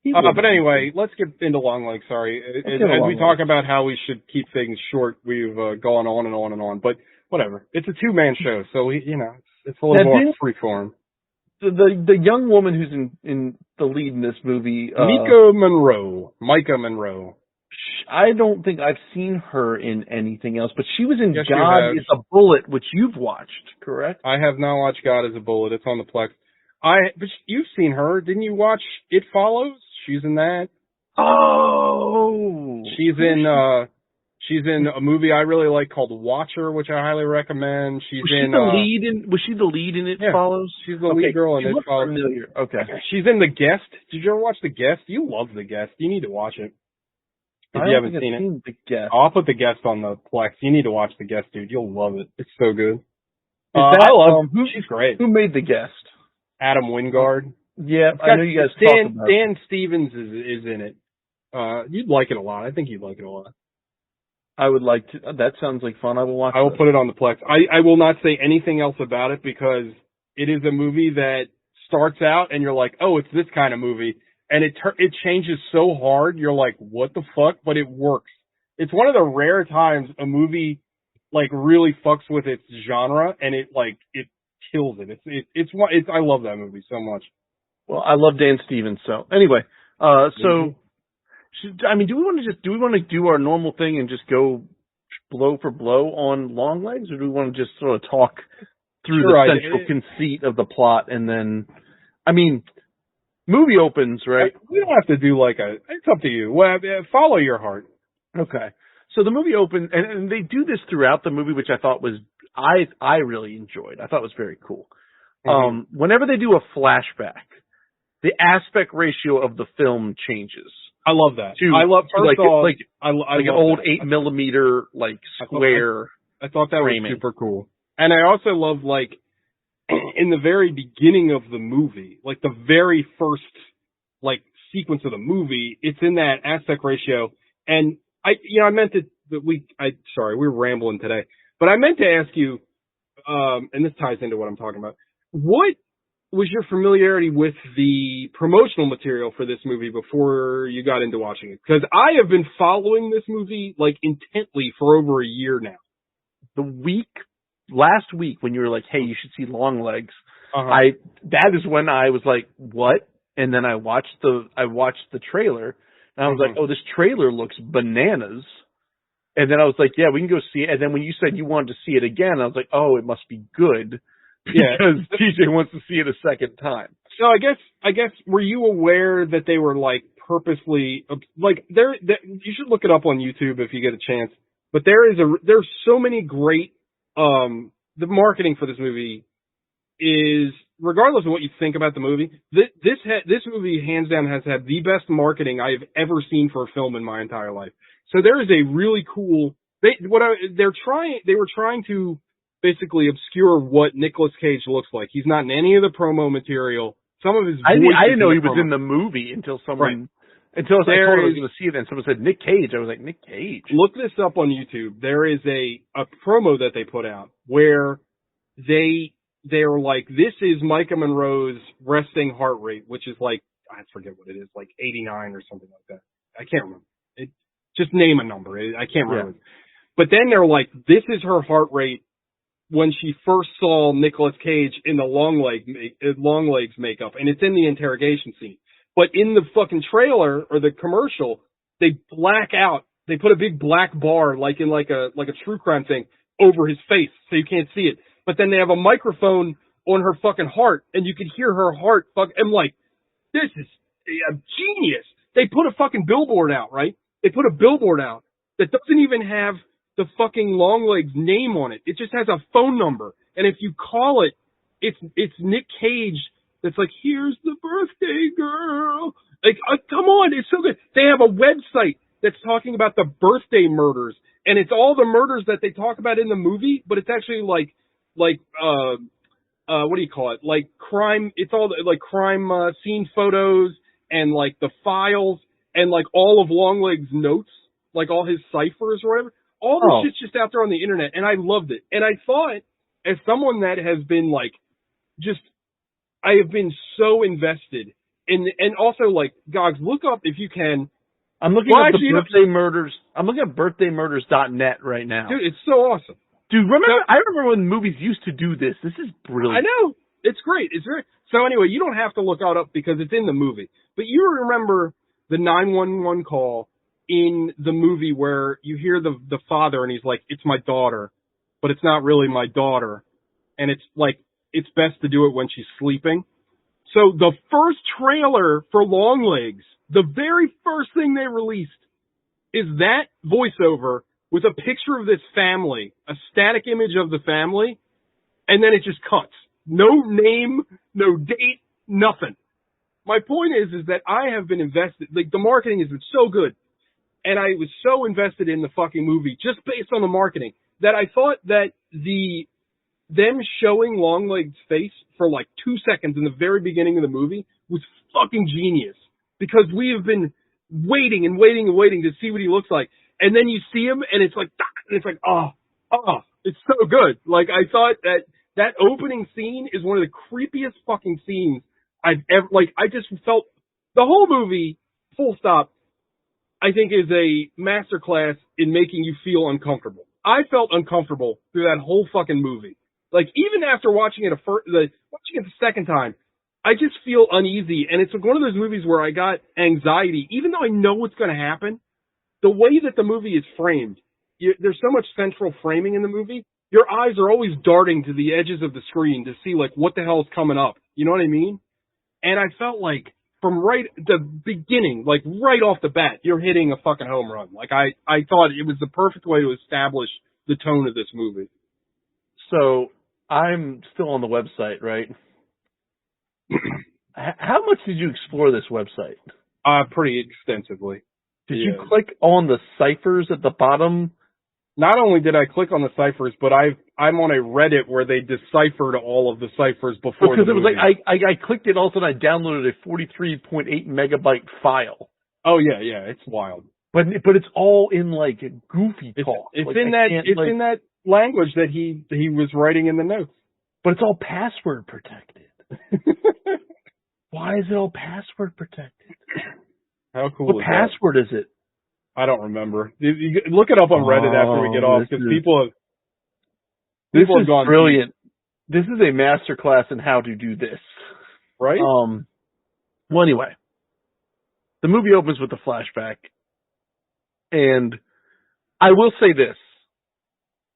But anyway, let's get into Longlegs. Sorry, as we talk about how we should keep things short, we've gone on and on and on. But whatever, it's a two-man show, so it's a little more freeform. The young woman who's in the lead in this movie, Micah Monroe. I don't think I've seen her in anything else, but she was in God is a Bullet, which you've watched, correct? I have not watched God is a Bullet. It's on the Plex. But you've seen her. Didn't you watch It Follows? She's in that. Oh! She's in a movie I really like called Watcher, which I highly recommend. Was she the lead in It Follows? She's the lead girl in It Follows. Familiar. Okay. She's in The Guest. Did you ever watch The Guest? You love The Guest. You need to watch it. If you haven't seen it. The Guest. I'll put The Guest on the Plex. You need to watch The Guest, dude. You'll love it. It's so good. She's great. Who made The Guest? Adam Wingard. Yeah, I know you guys talk about Dan Stevens is in it. You'd like it a lot. I think you'd like it a lot. I would like to. That sounds like fun. I will watch it. I will put it on the Plex. I will not say anything else about it because it is a movie that starts out and you're like, oh, it's this kind of movie. And it changes so hard. You're like, what the fuck? But it works. It's one of the rare times a movie like really fucks with its genre and it kills it. I love that movie so much. Well, I love Dan Stevens. So anyway, do we want to do our normal thing and just go blow for blow on Longlegs, or do we want to just sort of talk through the central conceit of the plot and then, movie opens, right? We don't have to do it's up to you. Well, follow your heart. Okay. So the movie opens, and they do this throughout the movie, which I thought was, I really enjoyed. I thought it was very cool. Mm-hmm. Whenever they do a flashback, the aspect ratio of the film changes. I love that. An old 8mm square. I thought that was super cool. And I also love in the very beginning of the movie, the very first sequence of the movie, it's in that aspect ratio. And I meant sorry, we were rambling today, but I meant to ask you, and this ties into what I'm talking about. What was your familiarity with the promotional material for this movie before you got into watching it? Because I have been following this movie intently for over a year now. Last week when you were like, hey, you should see Longlegs, that is when I was like, what? And then I watched the trailer and I was like, oh, this trailer looks bananas. And then I was like, yeah, we can go see it. And then when you said you wanted to see it again, I was like, oh, it must be good. Because TJ wants to see it a second time. So I guess were you aware that they were purposely you should look it up on YouTube if you get a chance. But there's so many great the marketing for this movie is, regardless of what you think about the movie, this movie hands down has had the best marketing I've ever seen for a film in my entire life. So there is a really cool they were trying to basically obscure what Nicolas Cage looks like. He's not in any of the promo material. Some of his voice I didn't know he was in the movie until someone until I told him I was going to see it, and someone said Nick Cage. I was like, Nick Cage. Look this up on YouTube. There is a promo that they put out where they're like, this is Micah Monroe's resting heart rate, which is I forget what it is, 89 or something like that. I can't remember. Just name a number. I can't remember. Yeah. But then they're like, this is her heart rate when she first saw Nicolas Cage in the Longlegs makeup, and it's in the interrogation scene. But in the fucking trailer or the commercial, they black out they put a big black bar, like in like a true crime thing, over his face so you can't see it. But then they have a microphone on her fucking heart, and you can hear her heart. I'm like, this is genius. They put a fucking billboard out, right? They put a billboard out that doesn't even have the fucking Longlegs name on it. It just has a phone number, and if you call it, it's Nick Cage. That's like, here's the birthday girl. Like, come on, it's so good. They have a website that's talking about the birthday murders, and it's all the murders that they talk about in the movie, but it's actually like what do you call it? Like crime. It's all like crime scene photos and like the files and like all of Longlegs' notes, like all his ciphers or whatever. All this shit's just out there on the internet, and I loved it. And I thought, as someone that has been like, I have been so invested in, and also like, Gogs, look up if you can. I'm looking at the birthday murders. I'm looking at birthaymurders.net right now. Dude, it's so awesome. Dude, I remember when movies used to do this. This is brilliant. I know. It's great. It's very, so anyway, you don't have to look it up because it's in the movie. But you remember the 911 call in the movie where you hear the father and he's like, it's my daughter, but it's not really my daughter. And it's like, it's best to do it when she's sleeping. So the first trailer for Longlegs, the very first thing they released is that voiceover with a picture of this family, a static image of the family, and then it just cuts. No name, no date, nothing. My point is that I have been invested, like the marketing has been so good, and I was so invested in the fucking movie just based on the marketing that I thought that them showing Longlegs' face for like 2 seconds in the very beginning of the movie was fucking genius, because we have been waiting and waiting and waiting to see what he looks like. And then you see him, and it's like, it's so good. Like, I thought that opening scene is one of the creepiest fucking scenes I've ever, like, I just felt, the whole movie, full stop, I think is a masterclass in making you feel uncomfortable. I felt uncomfortable through that whole fucking movie. Like, even after watching it the second time, I just feel uneasy, and it's like one of those movies where I got anxiety, even though I know what's going to happen. The way that the movie is framed, there's so much central framing in the movie, your eyes are always darting to the edges of the screen to see, like, what the hell is coming up. You know what I mean? And I felt like, from right at the beginning, like, right off the bat, you're hitting a fucking home run. Like, I thought it was the perfect way to establish the tone of this movie. So, I'm still on the website, right? How much did you explore this website? Pretty extensively. Did you click on the ciphers at the bottom? Not only did I click on the ciphers, but I'm on a Reddit where they deciphered all of the ciphers before the movie. Because it was like, I clicked it also and I downloaded a 43.8 megabyte file. Oh yeah, it's wild. But it's all in like goofy talk. It's like, in that language that he was writing in the notes. But it's all password protected. Why is it all password protected? How cool what is password that? Is it? I don't remember. You look it up on Reddit after we get off, because people have gone brilliant. Deep. This is a masterclass in how to do this. Right? Well, anyway, the movie opens with a flashback, and I will say this.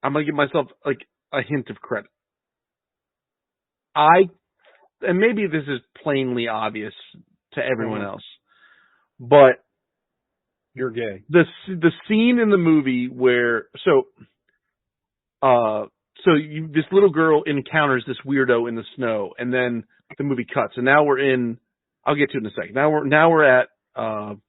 I'm going to give myself like a hint of credit. And maybe this is plainly obvious to everyone else, but you're gay. The scene in the movie where this little girl encounters this weirdo in the snow, and then the movie cuts, and now I'll get to it in a second. Now we're at an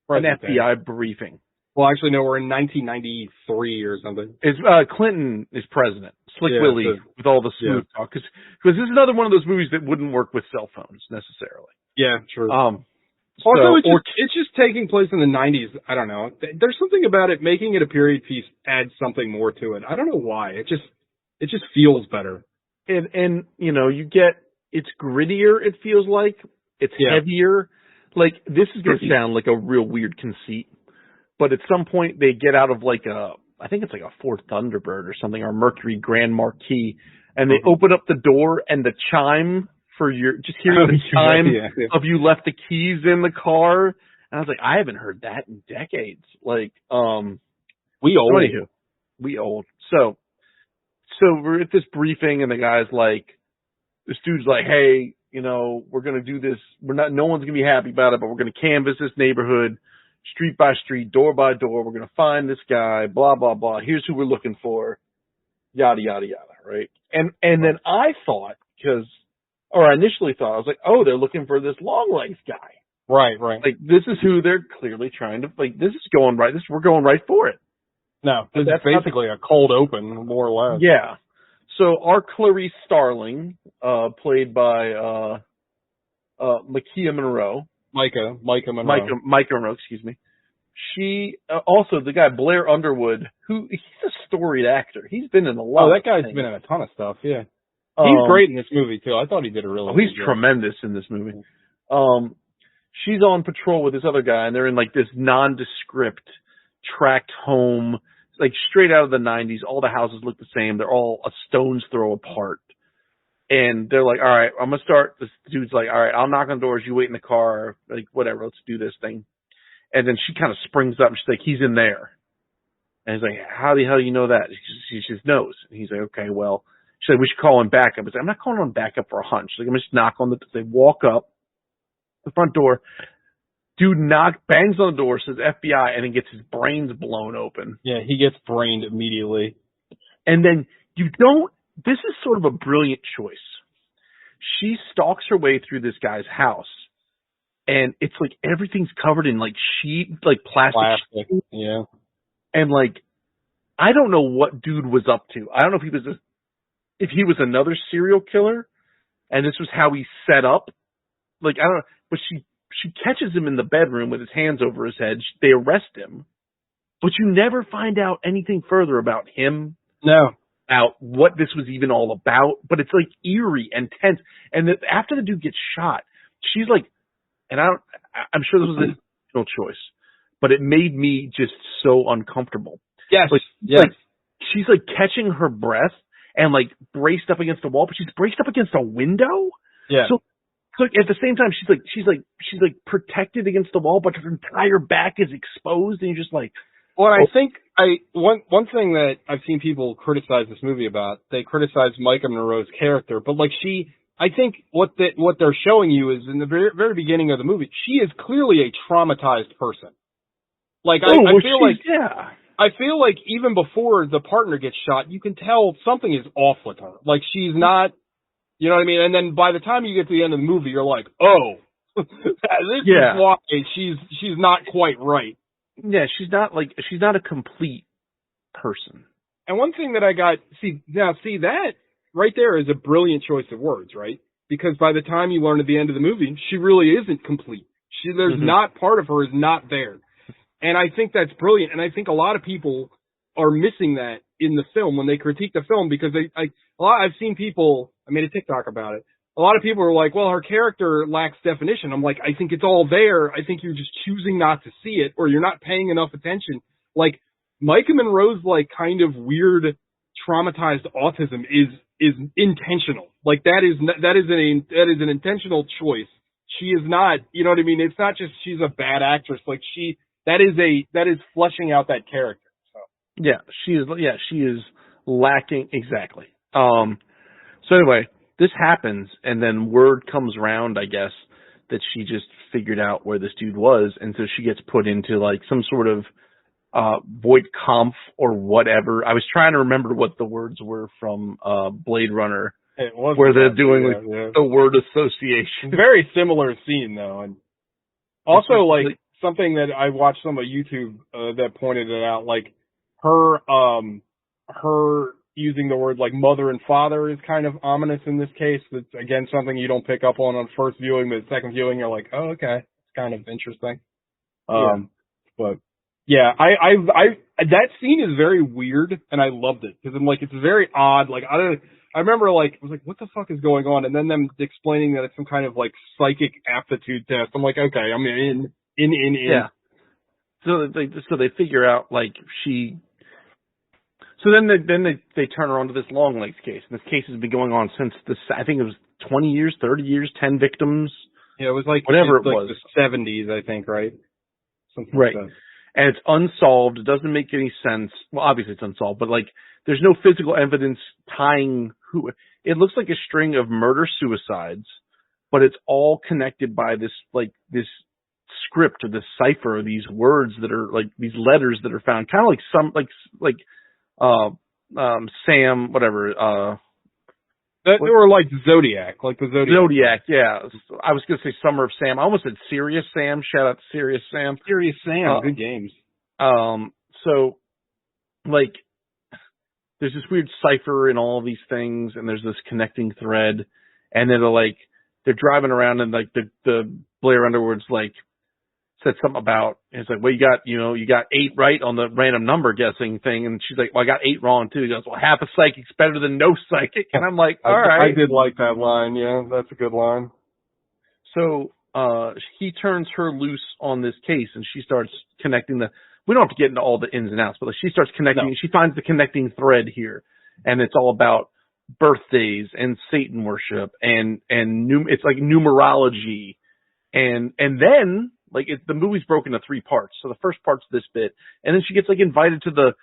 FBI briefing. Well, actually, no, we're in 1993 or something. It's Clinton is president. Slick Willie with all the smooth talk, because this is another one of those movies that wouldn't work with cell phones necessarily. Yeah, true. Also, it's just taking place in the 90s. I don't know. There's something about it, making it a period piece adds something more to it. I don't know why. It just feels better. And you know, it's grittier, it feels like. It's heavier. Like, this is going to sound like a real weird conceit, but at some point they get out of like I think it's like a Ford Thunderbird or something, or Mercury Grand Marquis, and they open up the door, and the chime for just hearing the chime of you left the keys in the car, And I was like, I haven't heard that in decades. Like, we old. Anywho, we old. So we're at this briefing, and the guy's like, this dude's like, hey, you know, we're gonna do this. No one's gonna be happy about it, but we're gonna canvass this neighborhood, street by street, door by door. We're gonna find this guy. Blah blah blah. Here's who we're looking for. Yada yada yada. Right. And then I thought, I initially thought, I was like, oh, they're looking for this Longlegs guy. Right. Like, this is who they're clearly trying to, like, this is going right. We're going right for it. No, that's basically a cold open, more or less. Yeah. So our Clarice Starling, played by Makia Monroe. Micah Monroe. Micah Monroe, excuse me. She, also the guy Blair Underwood, he's a storied actor. He's been in a lot. Oh, that guy's been in a ton of stuff, yeah. He's great in this movie, too. I thought he did a really he's tremendous in this movie. She's on patrol with this other guy, and they're in, like, this nondescript, tract home, like, straight out of the 90s. All the houses look the same. They're all a stone's throw apart. And they're like, all right, I'm going to start. This dude's like, all right, I'll knock on doors. You wait in the car. Like, whatever, let's do this thing. And then she kind of springs up, and she's like, he's in there. And he's like, how the hell do you know that? She just knows. And he's like, okay, well. She's like, we should call him backup. He's like, I'm not calling him backup for a hunch. Like, I'm just knock on they walk up the front door. Dude bangs on the door, says FBI, and then gets his brains blown open. Yeah, he gets brained immediately. And then this is sort of a brilliant choice. She stalks her way through this guy's house, and it's like everything's covered in like plastic. Yeah. And like, I don't know what dude was up to. I don't know if he was another serial killer, and this was how he set up. Like, I don't know, but she catches him in the bedroom with his hands over his head. They arrest him, but you never find out anything further about him. No. About what this was even all about. But it's like eerie and tense. And after the dude gets shot, she's like, and I'm sure this was an intentional choice, but it made me just so uncomfortable. Yes. Like, she's like catching her breath and like braced up against the wall, but she's braced up against a window. Yeah. So at the same time, she's like protected against the wall, but her entire back is exposed, and you're just like. Well, I think one thing that I've seen people criticize this movie about, they criticize Micah Monroe's character, but like I think what they're showing you is in the very, very beginning of the movie, she is clearly a traumatized person. Like I feel like even before the partner gets shot, you can tell something is off with her. Like she's not. You know what I mean? And then by the time you get to the end of the movie, you're like, oh, this is why she's not quite right. Yeah, she's not a complete person. And one thing that I got, that right there is a brilliant choice of words, right? Because by the time you learn at the end of the movie, she really isn't complete. There's not part of her is not there. And I think that's brilliant. And I think a lot of people are missing that in the film when they critique the film, because I've seen people, I made a TikTok about it. A lot of people are like, well, her character lacks definition. I'm like, I think it's all there. I think you're just choosing not to see it, or you're not paying enough attention. Like, Micah Monroe's like kind of weird traumatized autism is intentional. Like that is an intentional choice. She is not, you know what I mean? It's not just she's a bad actress. Like that is fleshing out that character. So. Yeah, she is lacking exactly. So anyway, this happens, and then word comes round, I guess, that she just figured out where this dude was, and so she gets put into like some sort of Voight-Kampf or whatever. I was trying to remember what the words were from Blade Runner, where they're doing the word association. Very similar scene though, and also like something that I watched on YouTube that pointed it out, like her using the word like mother and father is kind of ominous in this case. That's again something you don't pick up on first viewing, but second viewing you're like, oh, okay, it's kind of interesting. But yeah, I that scene is very weird, and I loved it because I'm like, it's very odd. Like I remember like I was like, what the fuck is going on? And then them explaining that it's some kind of like psychic aptitude test. I'm like, okay, I'm in. Yeah. So they figure out like she. So then they turn her onto this Longlegs case. And this case has been going on since I think it was 20 years, 30 years, 10 victims. Yeah, it was like whatever it was. The 70s, I think, right? Something Right. like that. And it's unsolved. It doesn't make any sense. Well, obviously it's unsolved, but like there's no physical evidence tying who. It looks like a string of murder-suicides, but it's all connected by this script or this cipher, or these words that are like these letters that are found, kind of like Sam, whatever, Or like Zodiac, like the Zodiac. Zodiac, yeah. I was going to say Summer of Sam. I almost said Serious Sam. Shout out to Serious Sam. Serious Sam, good games. So, like, there's this weird cipher in all these things, and there's this connecting thread, and then they're driving around, and like the Blair Underwood's like said something about, and it's like, well, you got 8 right on the random number guessing thing, and she's like, well, I got 8 wrong too. He goes, well, half a psychic's better than no psychic, and I'm like, all right. I did like that line. Yeah, that's a good line. So he turns her loose on this case, and she starts connecting we don't have to get into all the ins and outs, but like she starts connecting. No. She finds the connecting thread here, and it's all about birthdays and Satan worship and it's like numerology, and then like the movie's broken into 3 parts. So the first part's this bit, and then she gets like invited to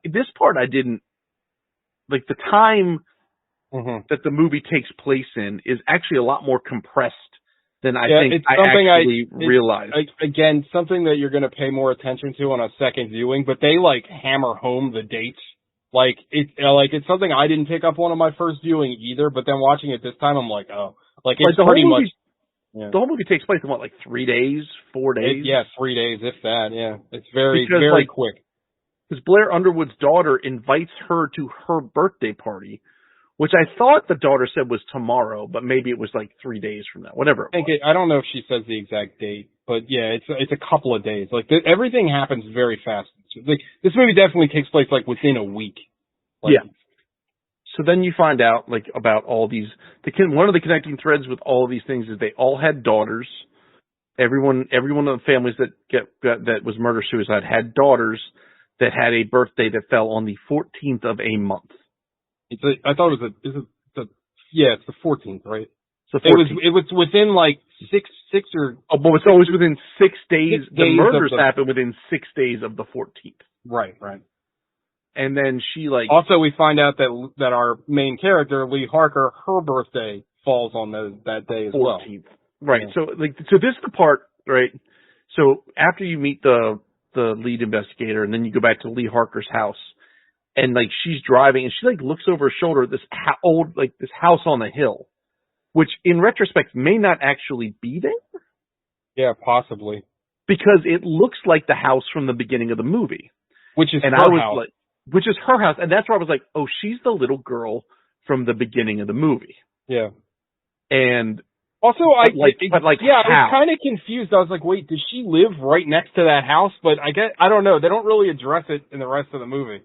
this part I didn't like. The time that the movie takes place in is actually a lot more compressed than I think it's I actually realized. Again, something that you're going to pay more attention to on a second viewing, but they like hammer home the dates. Like it's something I didn't pick up on my first viewing either, but then watching it this time, I'm like, oh, like it's like pretty much. Yeah. The whole movie takes place in what, like 3 days, 4 days? 3 days, if that. Yeah, it's very quick. Because Blair Underwood's daughter invites her to her birthday party, which I thought the daughter said was tomorrow, but maybe it was like 3 days from now, whatever. I don't know if she says the exact date, but yeah, it's a couple of days. Like everything happens very fast. Like this movie definitely takes place like within a week. Like, yeah. So then you find out like about all these. One of the connecting threads with all of these things is they all had daughters. Every one of the families that was murder suicide had daughters that had a birthday that fell on the 14th of a month. I thought it was it's the 14th, right? It's the 14th. It was within like six or. Oh, but it's always within 6 days. The murders happen within 6 days of the 14th. Right. And then she Also, we find out that our main character, Lee Harker, her birthday falls on that day as 14th. Well. Right. Yeah. So this is the part, right? So after you meet the lead investigator, and then you go back to Lee Harker's house, and like she's driving, and she like looks over her shoulder at this this house on the hill, which in retrospect may not actually be there. Yeah, possibly. Because it looks like the house from the beginning of the movie, which is her house. Which is her house, and that's where I was like, oh, she's the little girl from the beginning of the movie. Yeah. And also, I was how? kind of confused. I was like, wait, does she live right next to that house? But I don't know. They don't really address it in the rest of the movie.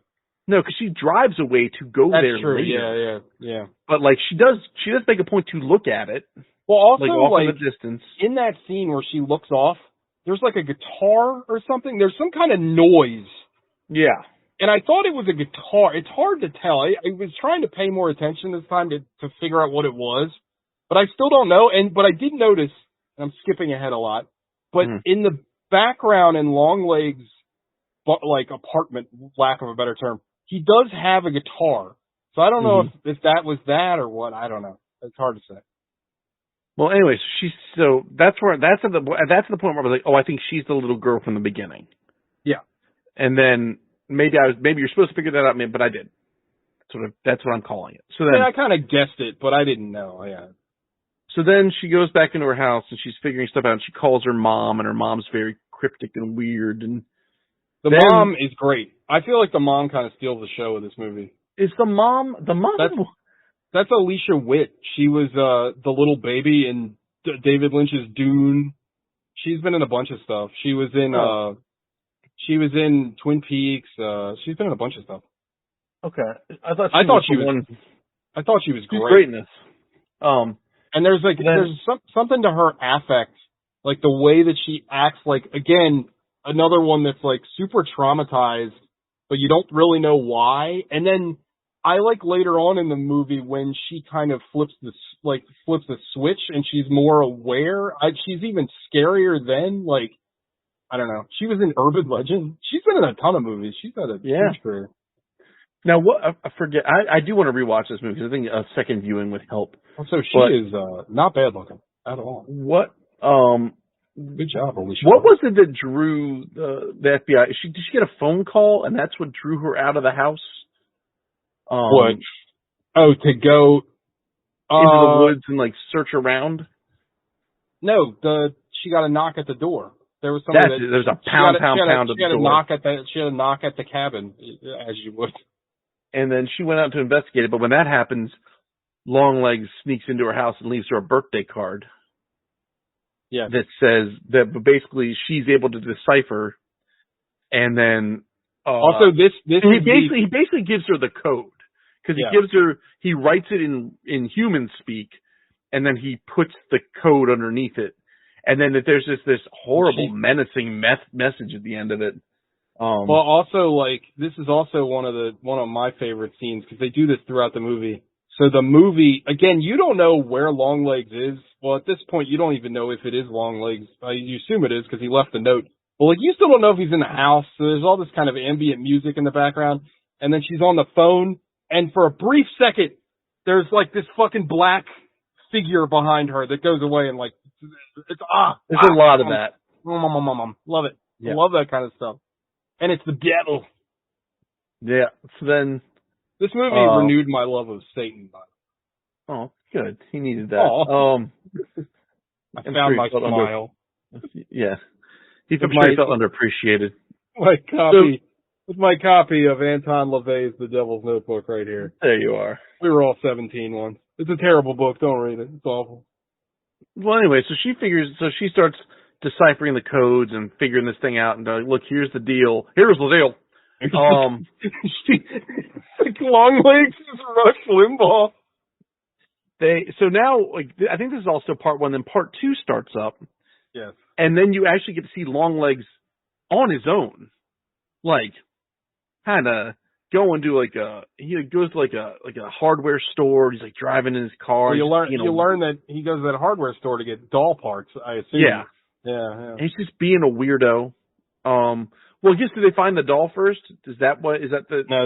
No, because she drives away to go that's there true. later. Yeah. But like she does make a point to look at it. Well, also off in the distance. In that scene where she looks off, there's like a guitar or something. There's some kind of noise. Yeah. And I thought it was a guitar. It's hard to tell. I was trying to pay more attention this time to figure out what it was, but I still don't know. But I did notice, and I'm skipping ahead a lot, but in the background in Longlegs' like apartment, lack of a better term, he does have a guitar. So I don't know if that was that or what. I don't know. It's hard to say. Well, anyways, that's at the point where I was like, oh, I think she's the little girl from the beginning. Yeah. And then. Maybe you're supposed to figure that out, but I did. That's what I'm calling it. So then I kind of guessed it, but I didn't know. Yeah. So then she goes back into her house and she's figuring stuff out. And she calls her mom, and her mom's very cryptic and weird. And the mom is great. I feel like the mom kind of steals the show with this movie. Is the mom? That's Alicia Witt. She was the little baby in David Lynch's Dune. She's been in a bunch of stuff. She was in. She was in Twin Peaks. She's been in a bunch of stuff. Okay, I thought she was great in this. And there's something to her affect, like the way that she acts. Like again, another one that's like super traumatized, but you don't really know why. And then I like later on in the movie when she kind of flips the switch and she's more aware. She's even scarier then. Like I don't know. She was in Urban Legend. She's been in a ton of movies. She's had a huge career. Now, what I forget, I do want to rewatch this movie because I think a second viewing would help. Also, she is not bad looking at all. What? Good job, Alicia. What was it that drew the FBI? Did she get a phone call and that's what drew her out of the house? What? Oh, to go into the woods and like search around? No, she got a knock at the door. There was somebody there's a pound at the door. She had a knock at the cabin, as you would. And then she went out to investigate it, but when that happens, Longlegs sneaks into her house and leaves her a birthday card. Yeah. That says that basically she's able to decipher, and then also this he basically gives her the code because he writes it in human speak, and then he puts the code underneath it, and then there's this horrible menacing message at the end of it. Well, also this is also one of my favorite scenes because they do this throughout the movie. So the movie, again, you don't know where Longlegs is. Well, at this point, you don't even know if it is Longlegs. You assume it is because he left a note. Well, you still don't know if he's in the house. So there's all this kind of ambient music in the background. And then she's on the phone. And for a brief second, there's this fucking black figure behind her that goes away and there's a lot of that. Love it. Yeah. I love that kind of stuff. And it's the devil. Yeah. So then. This movie renewed my love of Satan. Oh, good. He needed that. I found my smile. Yeah. He felt underappreciated. With my copy of Anton LaVey's The Devil's Notebook right here. There you are. We were all 17 once. It's a terrible book. Don't read it. It's awful. Well, anyway, so she starts deciphering the codes and figuring this thing out and look, here's the deal. Here's the deal. Longlegs is Rush Limbaugh. So now, I think this is also part one. Then part two starts up. Yes. And then you actually get to see Longlegs on his own, kind of going to he goes to a hardware store. He's driving in his car. Well, you learn that he goes to that hardware store to get doll parts. I assume. Yeah. And he's just being a weirdo. Well, I guess did they find the doll first? No,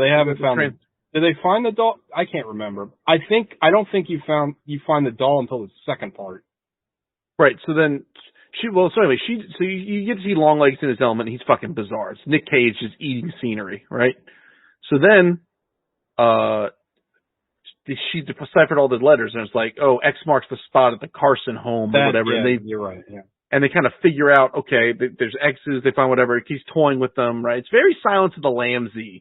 they haven't found it. Did they find the doll? I can't remember. I don't think you find the doll until the second part. Right. So then you get to see Longlegs in his element. He's fucking bizarre. It's Nick Cage just eating scenery, right? So then, she deciphered all the letters and it's X marks the spot at the Carson home or whatever. Yeah, and you're right. Yeah. And they kind of figure out, okay, there's X's, they find whatever, he's toying with them, right? It's very Silence of the Lambs-y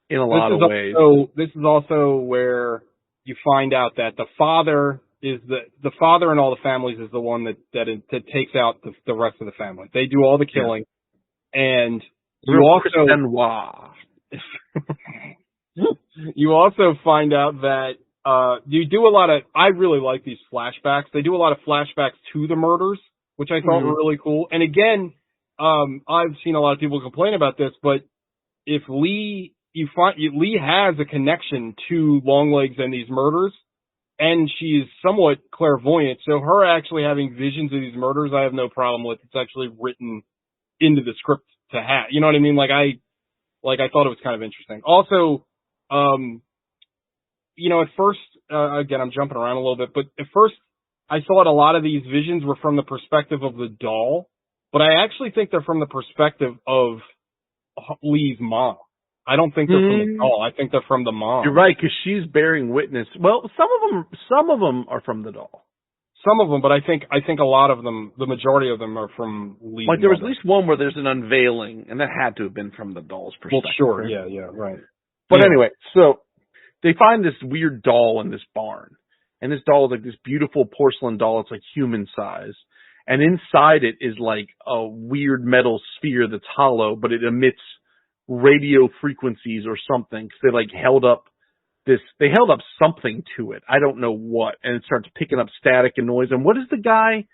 in a lot of ways. This is also where you find out that the father is the father in all the families is the one that takes out the rest of the family. They do all the killing. Yeah. And you also find out that you do a lot of, I really like these flashbacks. They do a lot of flashbacks to the murders, which I thought were really cool. And again, I've seen a lot of people complain about this, but if Lee has a connection to Longlegs and these murders, and she's somewhat clairvoyant, so her actually having visions of these murders, I have no problem with. It's actually written into the script to have. You know what I mean? I thought it was kind of interesting. Also, at first, again, I'm jumping around a little bit, but at first, I thought a lot of these visions were from the perspective of the doll, but I actually think they're from the perspective of Lee's mom. I don't think they're from the doll. I think they're from the mom. You're right, because she's bearing witness. Well, some of them are from the doll. Some of them, but I think a lot of them, the majority of them, are from Lee's mom. There was at least one where there's an unveiling, and that had to have been from the doll's perspective. Well, sure, right? Yeah, right. But anyway, so they find this weird doll in this barn. And this doll is this beautiful porcelain doll. It's human size. And inside it is a weird metal sphere that's hollow, but it emits radio frequencies or something. Cause they held up something to it. I don't know what. And it starts picking up static and noise. And what does the guy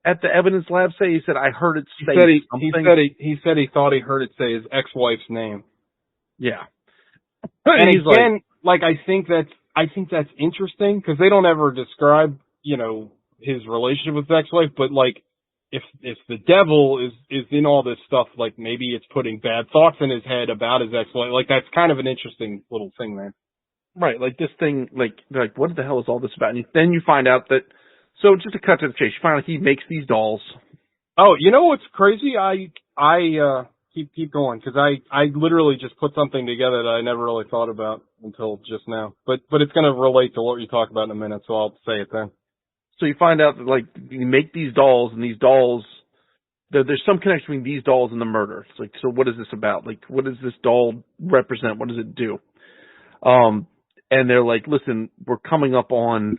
at the evidence lab say? He said, I heard it say something. He said he thought he heard it say his ex-wife's name. Yeah. And again, I think that's interesting because they don't ever describe, his relationship with his ex-wife, but if the devil is in all this stuff, like maybe it's putting bad thoughts in his head about his ex-wife. Like that's kind of an interesting little thing there. Right, like this thing, like what the hell is all this about? And then you find out that, so just to cut to the chase, you find out he makes these dolls. Oh, you know what's crazy? I keep going, because I literally just put something together that I never really thought about until just now. But it's going to relate to what you talk about in a minute, so I'll say it then. So you find out that, like, you make these dolls, and these dolls, there's some connection between these dolls and the murder. It's like, so what is this about? Like, what does this doll represent? What does it do? And they're like, listen, we're coming up on,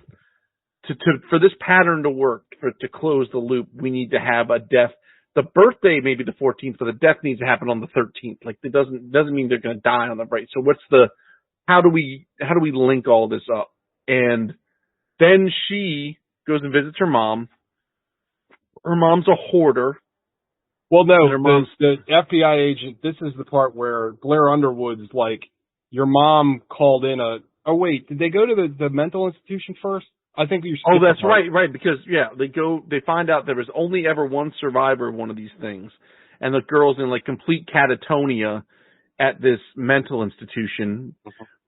for this pattern to work, to close the loop, we need to have a death. The birthday may be the 14th, but the death needs to happen on the 13th. Like, it doesn't mean they're going to die on the break. So how do we link all this up? And then she goes and visits her mom. Her mom's a hoarder. Well, no, the FBI agent, this is the part where Blair Underwood's like, your mom called in oh wait, did they go to the mental institution first? I think you're. Oh, that's right, because they find out there was only ever one survivor of one of these things, and the girl's in like complete catatonia at this mental institution.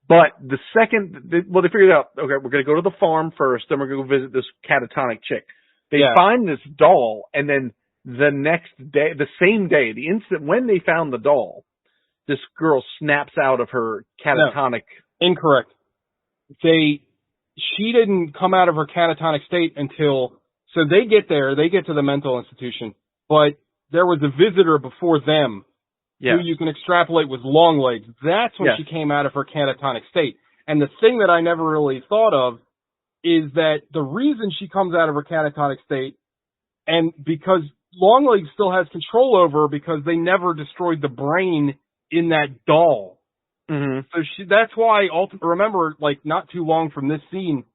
But the second, they figured out, okay, we're going to go to the farm first, then we're going to go visit this catatonic chick. They find this doll, and then the next day, the same day, the instant when they found the doll, this girl snaps out of her catatonic. No, incorrect. She didn't come out of her catatonic state until, so they get to the mental institution, but there was a visitor before them who you can extrapolate was Longlegs. That's when she came out of her catatonic state. And the thing that I never really thought of is that the reason she comes out of her catatonic state, and because Longlegs still has control over her because they never destroyed the brain in that doll. Mm-hmm. So that's why, remember, like, not too long from this scene,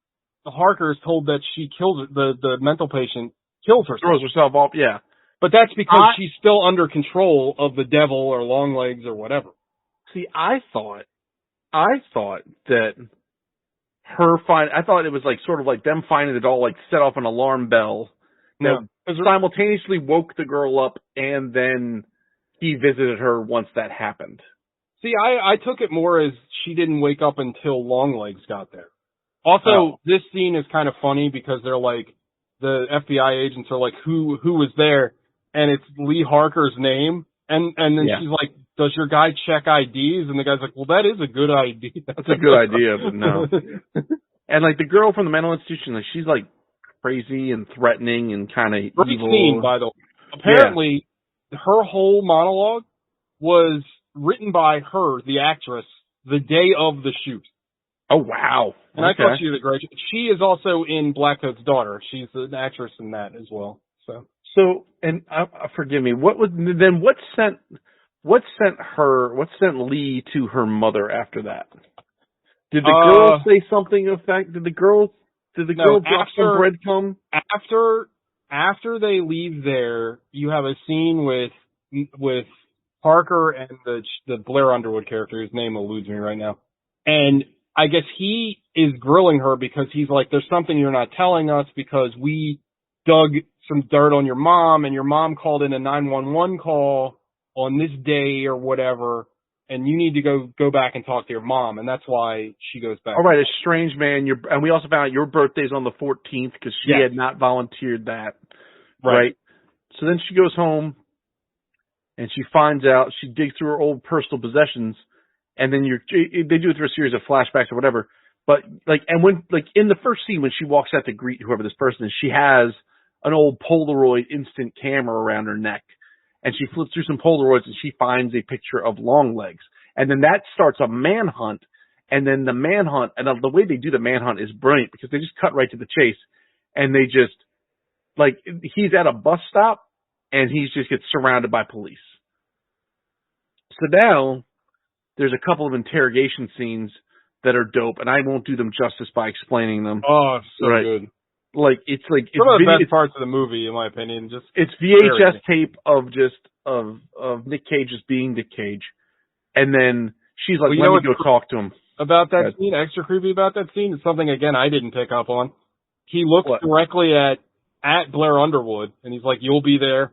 the Harker is told that she kills the mental patient, kills herself. Throws herself off, yeah. But that's because she's still under control of the devil or Longlegs or whatever. See, I thought that I thought it was like sort of like them finding the doll, like set off an alarm bell. No. That simultaneously woke the girl up, and then he visited her once that happened. See, I took it more as she didn't wake up until Longlegs got there. Also, this scene is kind of funny because they're like, the FBI agents are like, who was there? And it's Lee Harker's name. And then she's like, does your guy check IDs? And the guy's like, well, that is a good ID. That's a good idea, but no. And like the girl from the mental institution, like she's like crazy and threatening and kind of evil. Scene, by the way. Apparently, her whole monologue was written by her, the actress, the day of the shoot. Oh, wow. And I thought she did a great job. She is also in Blackcoat's Daughter. She's an actress in that as well. So, and forgive me, what sent Lee to her mother after that? Did the girl say something of fact? Did the girl drop some breadcrumb? After they leave there, you have a scene with Parker and the Blair Underwood character, whose name eludes me right now. And I guess he is grilling her because he's like, there's something you're not telling us because we dug some dirt on your mom and your mom called in a 911 call on this day or whatever, and you need to go back and talk to your mom, and that's why she goes back. All right, a strange man. And we also found out your birthday's on the 14th because she had not volunteered that. Right. So then she goes home and she finds out, she digs through her old personal possessions, and then they do it through a series of flashbacks or whatever. But in the first scene when she walks out to greet whoever this person is, she has an old Polaroid instant camera around her neck. And she flips through some Polaroids and she finds a picture of Longlegs. And then that starts a manhunt. And then the manhunt, and the way they do the manhunt is brilliant because they just cut right to the chase. And they just, like, he's at a bus stop and he just gets surrounded by police. So now there's a couple of interrogation scenes that are dope, and I won't do them justice by explaining them. Oh, so good. Like it's like some of the best parts of the movie, in my opinion. Just it's VHS tape of Nick Cage just being Nick Cage, and then she's like, "Let me go talk to him." About that scene, extra creepy about that scene is something again I didn't pick up on. He looks directly at at Blair Underwood, and he's like, "You'll be there,"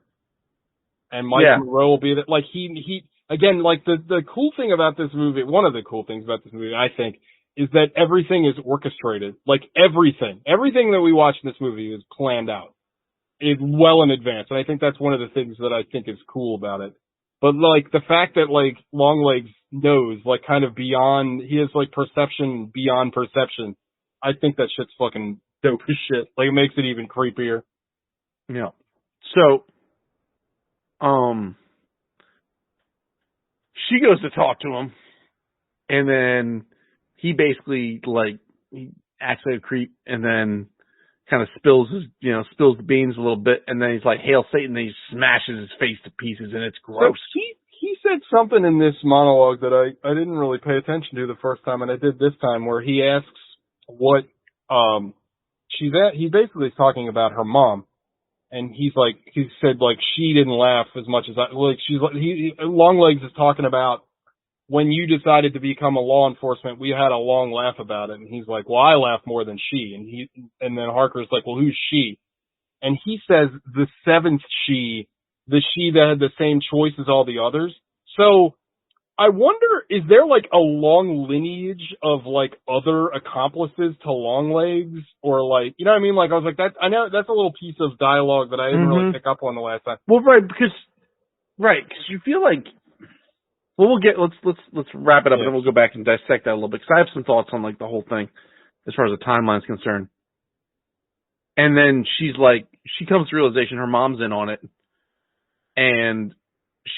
and Mike Monroe will be there. Like he again, like the cool thing about this movie, one of the cool things about this movie, I think, is that everything is orchestrated. Like everything that we watch in this movie is planned out, is well in advance, and I think that's one of the things that I think is cool about it. But like the fact that like Longlegs knows, like kind of beyond, he has like perception beyond perception. I think that shit's fucking dope as shit. Like it makes it even creepier. Yeah. So, she goes to talk to him, and then he basically like he acts like a creep, and then kind of spills the beans a little bit, and then he's like, "Hail Satan!" And he smashes his face to pieces, and it's gross. So he said something in this monologue that I didn't really pay attention to the first time, and I did this time, where he asks what she's at. He basically is talking about her mom, and he said like she didn't laugh as much as Longlegs is talking about when you decided to become a law enforcement, we had a long laugh about it. And he's like, well, I laugh more than she. And then Harker's like, well, who's she? And he says the seventh she, the she that had the same choice as all the others. So I wonder, is there like a long lineage of like other accomplices to Longlegs, or like, you know what I mean? Like I was like, I know that's a little piece of dialogue that I didn't really pick up on the last time. Well, because you feel like, well, let's wrap it up, and then we'll go back and dissect that a little bit, because I have some thoughts on like the whole thing as far as the timeline's concerned. And then she comes to realization her mom's in on it, and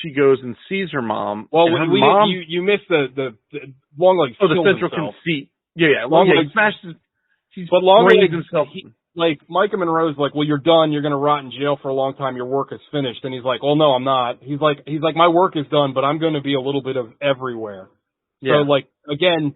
she goes and sees her mom. Well, you missed the Longlegs. Oh, the central conceit. Yeah. Longlegs smashes. But Longlegs himself. Like Micah Monroe's like, well, you're done. You're gonna rot in jail for a long time. Your work is finished. And he's like, well, no, I'm not. He's like, my work is done, but I'm going to be a little bit of everywhere. Yeah. So like again,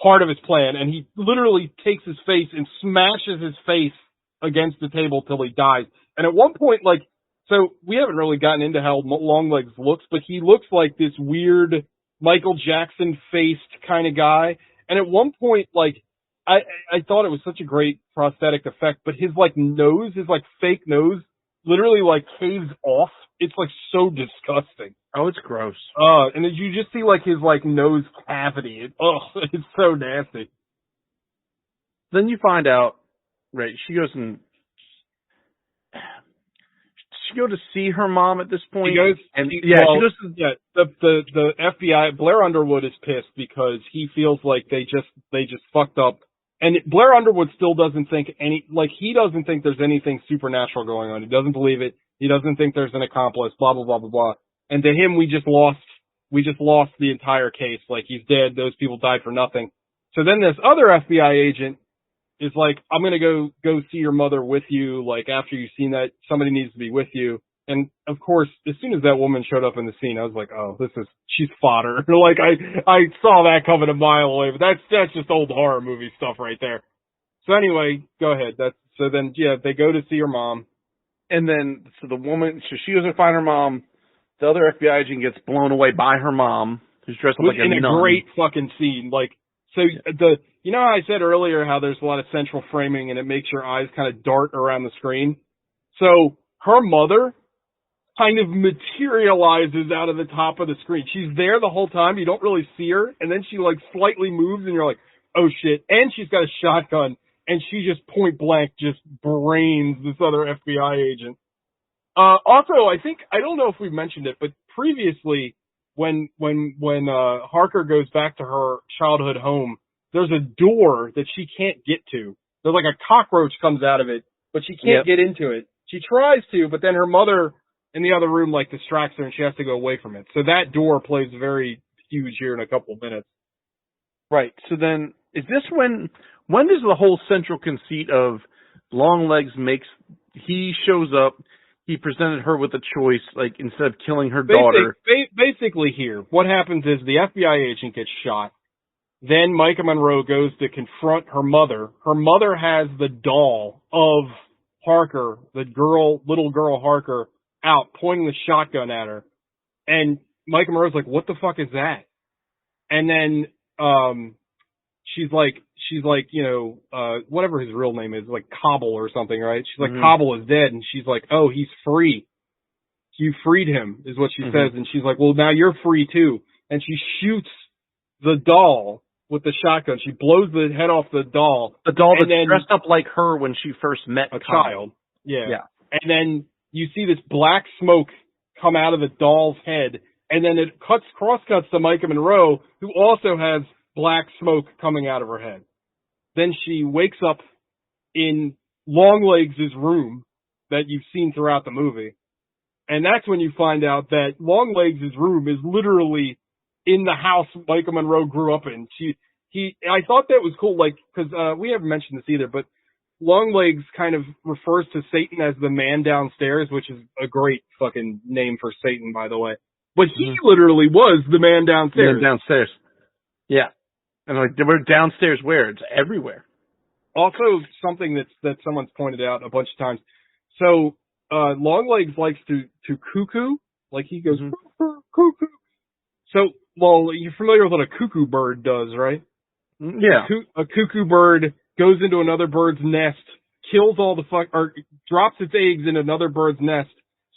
part of his plan, and he literally takes his face and smashes his face against the table till he dies. And at one point, like, so we haven't really gotten into how Longlegs looks, but he looks like this weird Michael Jackson faced kind of guy. And at one point, like, I thought it was such a great prosthetic effect, but his like nose, his like fake nose, literally like caves off. It's like so disgusting. Oh, it's gross. And then you just see like his like nose cavity. It's so nasty. Then you find out, right? She goes to see her mom at this point. The FBI, Blair Underwood is pissed because he feels like they just fucked up. And Blair Underwood still doesn't think he doesn't think there's anything supernatural going on. He doesn't believe it. He doesn't think there's an accomplice, blah, blah, blah, blah, blah. And to him, we just lost the entire case. Like, he's dead. Those people died for nothing. So then this other FBI agent is like, I'm going to go see your mother with you. Like, after you've seen that, somebody needs to be with you. And of course, as soon as that woman showed up in the scene, I was like, oh, she's fodder. Like, I saw that coming a mile away, but that's just old horror movie stuff right there. So anyway, go ahead. They go to see her mom. And then, so the woman, she goes to find her mom. The other FBI agent gets blown away by her mom, who's dressed up like a nun. In a great fucking scene. Like, so you know how I said earlier how there's a lot of central framing and it makes your eyes kind of dart around the screen? So her mother kind of materializes out of the top of the screen. She's there the whole time. You don't really see her. And then she like slightly moves and you're like, oh shit. And she's got a shotgun and she just point blank just brains this other FBI agent. Also, I don't know if we've mentioned it, but previously when Harker goes back to her childhood home, there's a door that she can't get to. There's like a cockroach comes out of it, but she can't get into it. She tries to, but then her mother in the other room like distracts her and she has to go away from it. So that door plays very huge here in a couple of minutes. Right. So then, is this when does the whole central conceit of Longlegs he shows up, he presented her with a choice, like instead of killing her daughter. Basically here, what happens is the FBI agent gets shot. Then Micah Monroe goes to confront her mother. Her mother has the doll of Harker, little girl Harker, out pointing the shotgun at her. And Micah Monroe's like, what the fuck is that? And then she's like, whatever his real name is, like Cobble or something, right? She's like, Mm-hmm. Cobble is dead, and she's like, oh, he's free. You freed him, is what she says, and she's like, well, now you're free too. And she shoots the doll with the shotgun. She blows the head off the doll. The doll that's dressed up like her when she first met a Cobble. child. Yeah. Yeah. And then you see this black smoke come out of the doll's head, and then it cross-cuts to Micah Monroe, who also has black smoke coming out of her head. Then she wakes up in Longlegs' room that you've seen throughout the movie. And that's when you find out that Longlegs' room is literally in the house Micah Monroe grew up in. I thought that was cool, like, cause, we haven't mentioned this either, but Longlegs kind of refers to Satan as the man downstairs, which is a great fucking name for Satan, by the way. But he literally was the man downstairs. Man downstairs. Yeah. And like, we're downstairs where? It's everywhere. Also, something that someone's pointed out a bunch of times. So, Longlegs likes to cuckoo. Like, he goes, cuckoo. So, well, you're familiar with what a cuckoo bird does, right? Yeah. A cuckoo bird goes into another bird's nest, kills all the or drops its eggs in another bird's nest.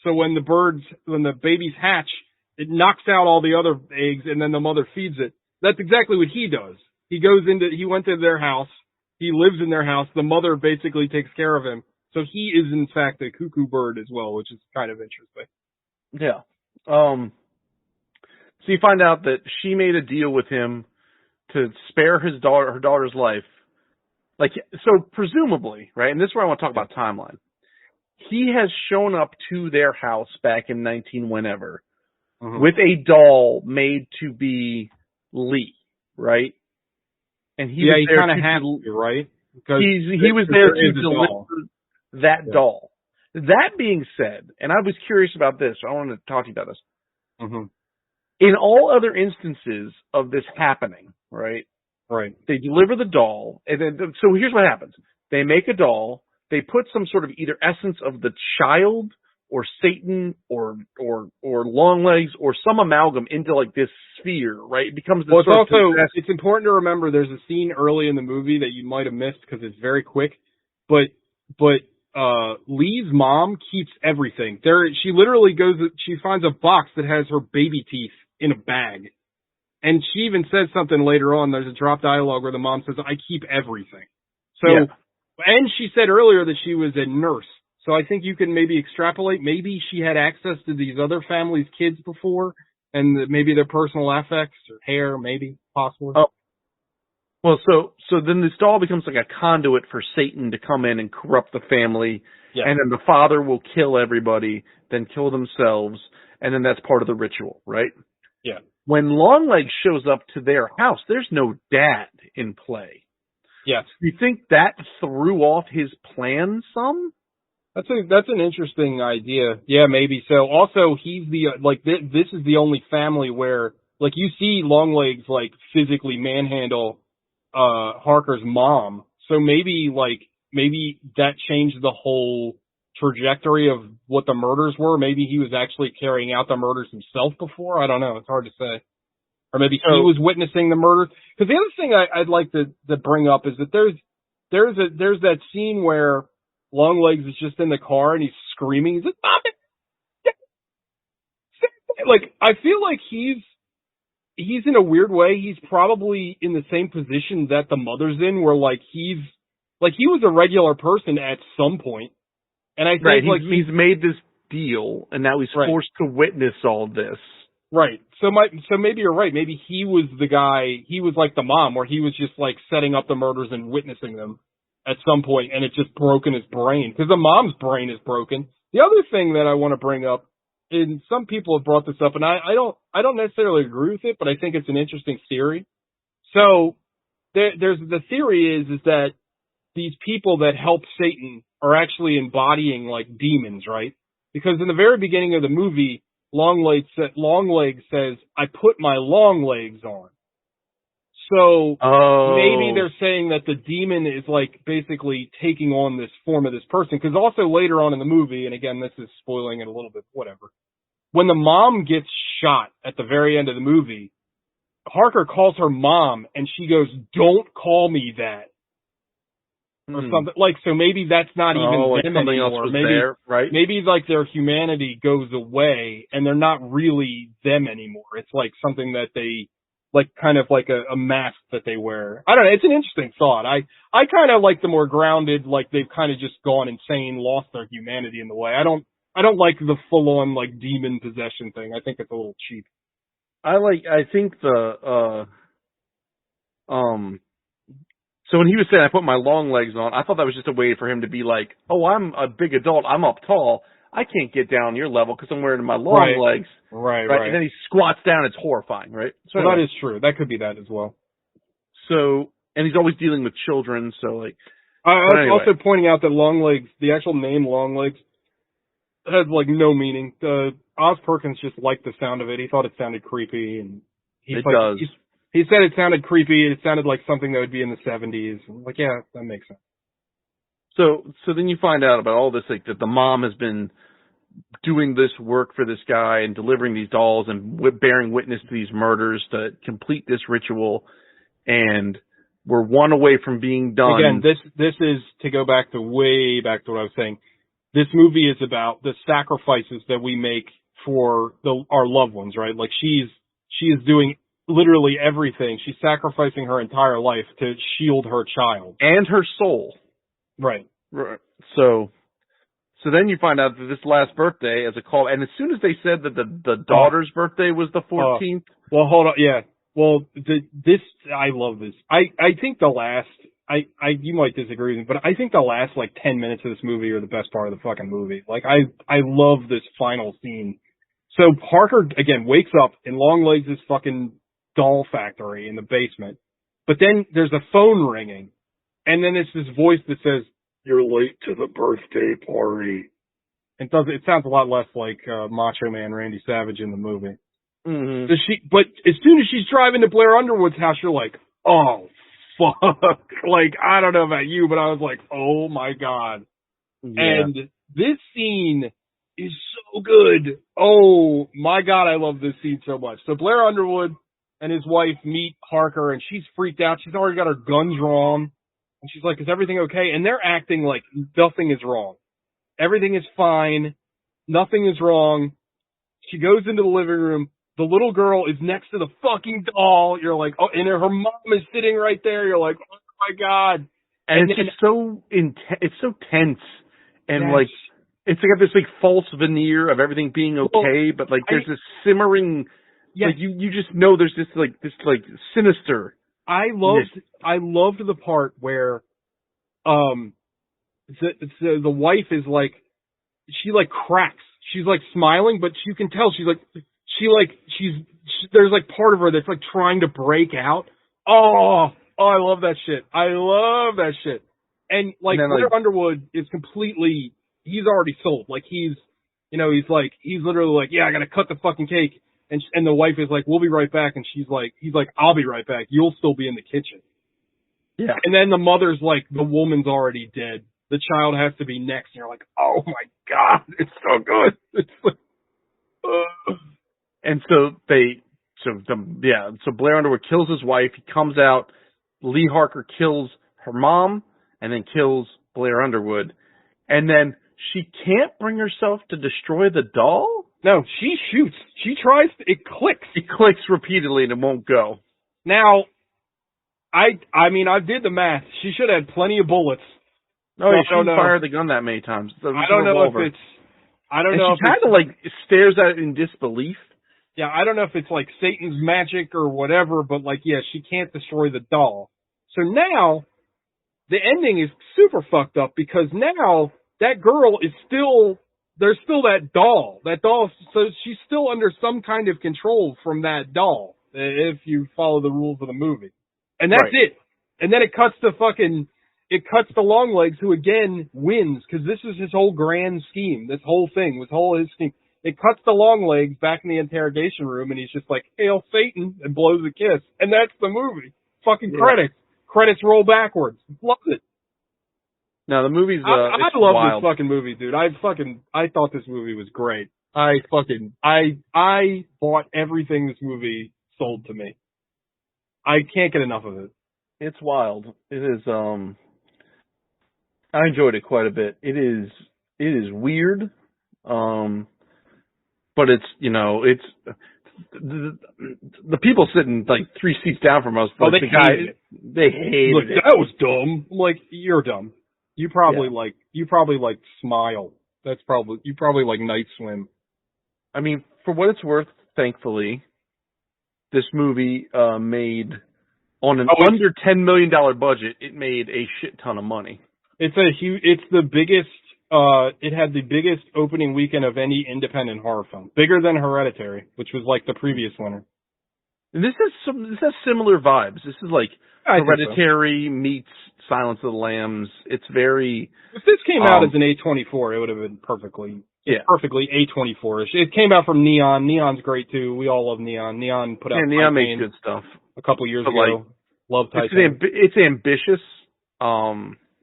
So when the babies hatch, it knocks out all the other eggs and then the mother feeds it. That's exactly what he does. He went to their house. He lives in their house. The mother basically takes care of him. So he is in fact a cuckoo bird as well, which is kind of interesting. Yeah. So you find out that she made a deal with him to spare her daughter's life. Like, so presumably, right? And this is where I want to talk about timeline. He has shown up to their house back in 19 whenever with a doll made to be Lee, right? And he kind of had to, right? Because he was there to deliver that doll. That being said, and I was curious about this, so I wanted to talk to you about this. Mm-hmm. In all other instances of this happening, right? Right. They deliver the doll, and then, so here's what happens. They make a doll, they put some sort of either essence of the child, or Satan, or Longlegs, or some amalgam into like this sphere, right? It becomes this it's important to remember there's a scene early in the movie that you might have missed because it's very quick, but Lee's mom keeps everything. She literally she finds a box that has her baby teeth in a bag. And she even says something later on. There's a drop dialogue where the mom says, I keep everything. So, and she said earlier that she was a nurse. So I think you can maybe extrapolate. Maybe she had access to these other families' kids before, and maybe their personal affects or hair, maybe, possibly. Oh. Well, so then this doll becomes like a conduit for Satan to come in and corrupt the family. Yeah. And then the father will kill everybody, then kill themselves, and then that's part of the ritual, right? Yeah. When Longlegs shows up to their house, there's no dad in play. Yes. You think that threw off his plan some? That's an interesting idea. Yeah, maybe. So also he's this is the only family where, like, you see Longlegs, like, physically manhandle, Harker's mom. So maybe that changed the whole trajectory of what the murders were. Maybe he was actually carrying out the murders himself before. I don't know. It's hard to say. Or maybe he was witnessing the murders. Because the other thing I'd like to bring up is that there's that scene where Longlegs is just in the car and he's screaming. He's like, Mom! Like, I feel like he's in a weird way, he's probably in the same position that the mother's in, where he was a regular person at some point. And I think he's made this deal and now he's forced to witness all this. Right. So maybe you're right. Maybe he was the guy, he was like the mom, where he was just like setting up the murders and witnessing them at some point, and it just broken his brain. Because the mom's brain is broken. The other thing that I want to bring up, and some people have brought this up, and I don't necessarily agree with it, but I think it's an interesting theory. So there's the theory is that these people that help Satan are actually embodying like demons, right? Because in the very beginning of the movie, Longlegs says, I put my long legs on. So maybe they're saying that the demon is like basically taking on this form of this person. Because also later on in the movie, and again, this is spoiling it a little bit, whatever. When the mom gets shot at the very end of the movie, Harker calls her mom, and she goes, "Don't call me that." Or something like, so maybe that's not even like them something anymore. else was Maybe there, right? maybe like their humanity goes away and they're not really them anymore. It's like something that they like, kind of like a mask that they wear. I don't know. It's an interesting thought. I kind of like the more grounded, like they've kind of just gone insane, lost their humanity in the way. I don't like the full on like demon possession thing. I think it's a little cheap. I think so when he was saying I put my long legs on, I thought that was just a way for him to be like, oh, I'm a big adult, I'm up tall, I can't get down your level because I'm wearing my long legs. Right. And then he squats down, it's horrifying, right? So that is true. That could be that as well. So, and he's always dealing with children, so like. I was also pointing out that Longlegs, the actual name Longlegs, has like no meaning. Oz Perkins just liked the sound of it. He thought it sounded creepy, and does. He said it sounded creepy. It sounded like something that would be in the 70s. I'm like, yeah, that makes sense. So then you find out about all this, like that the mom has been doing this work for this guy and delivering these dolls and bearing witness to these murders to complete this ritual, and we're one away from being done. Again, this is to go back to way back to what I was saying. This movie is about the sacrifices that we make for our loved ones, right? Like she is doing literally everything. She's sacrificing her entire life to shield her child and her soul. Right. So then you find out that this last birthday as a call, and as soon as they said that the daughter's birthday was the 14th. Well, hold on. Yeah. Well, I love this. I think the last, you might disagree with me, but I think the last like 10 minutes of this movie are the best part of the fucking movie. Like I love this final scene. So Harker again wakes up in Longlegs' fucking doll factory in the basement, but then there's a phone ringing, and then it's this voice that says, "You're late to the birthday party." It sounds a lot less like Macho Man Randy Savage in the movie. Mm-hmm. But as soon as she's driving to Blair Underwood's house, you're like, oh fuck! Like I don't know about you, but I was like, oh my god! Yeah. And this scene is so good. Oh my god, I love this scene so much. So Blair Underwood and his wife meet Harker, and she's freaked out. She's already got her gun drawn. And she's like, is everything okay? And they're acting like nothing is wrong. Everything is fine. Nothing is wrong. She goes into the living room. The little girl is next to the fucking doll. You're like, oh, and her mom is sitting right there. You're like, oh my god. And it's just so it's so tense. And like, it's got this like false veneer of everything being okay, but like there's this simmering, like you just know there's this sinister. I loved the part where, the wife is like, she like cracks. She's like smiling, but you can tell there's like part of her that's like trying to break out. Oh, I love that shit. And like Blair Underwood is completely, he's already sold. Like he's literally like, yeah, I gotta cut the fucking cake. And the wife is like, we'll be right back. And he's like, I'll be right back. You'll still be in the kitchen. Yeah. And then the mother's like, the woman's already dead. The child has to be next. And you're like, oh my god, it's so good. It's like, And so Blair Underwood kills his wife. He comes out. Lee Harker kills her mom and then kills Blair Underwood. And then she can't bring herself to destroy the doll? No, she shoots. She tries. It clicks. It clicks repeatedly and it won't go. Now, I mean, I did the math. She should have had plenty of bullets. No, she didn't fire the gun that many times. I don't know if it's... I don't know if she kind of like stares at it in disbelief. Yeah, I don't know if it's like Satan's magic or whatever, but like, yeah, she can't destroy the doll. So now, the ending is super fucked up because now that girl is still, there's still that doll. That doll, so she's still under some kind of control from that doll, if you follow the rules of the movie. And that's it. And then it cuts to Longlegs, who again wins, because this is his whole grand scheme. This whole thing was his scheme. It cuts to Longlegs back in the interrogation room, and he's just like, "Hail Satan," and blows a kiss. And that's the movie. Fucking credits. Credits roll backwards. Love it. No, the movie's I love wild. this fucking movie, dude. I thought this movie was great. I bought everything this movie sold to me. I can't get enough of it. It's wild. It is. I enjoyed it quite a bit. It is weird. But it's it's the people sitting like 3 seats down from us. Like, they hated it. They hated it. That was dumb. I'm like, you're dumb. You probably like Smile. You probably like Night Swim. I mean, for what it's worth, thankfully, this movie made on an under $10 million budget. It made a shit ton of money. It's the biggest. It had the biggest opening weekend of any independent horror film, bigger than Hereditary, which was like the previous winner. And this has similar vibes. This is like Hereditary meets Silence of the Lambs. It's very. If this came out as an A24, it would have been perfectly A24ish. It came out from Neon. Neon's great too. We all love Neon. Neon put out. Yeah, Neon makes good stuff. A couple years ago. Love Titan. It's ambitious.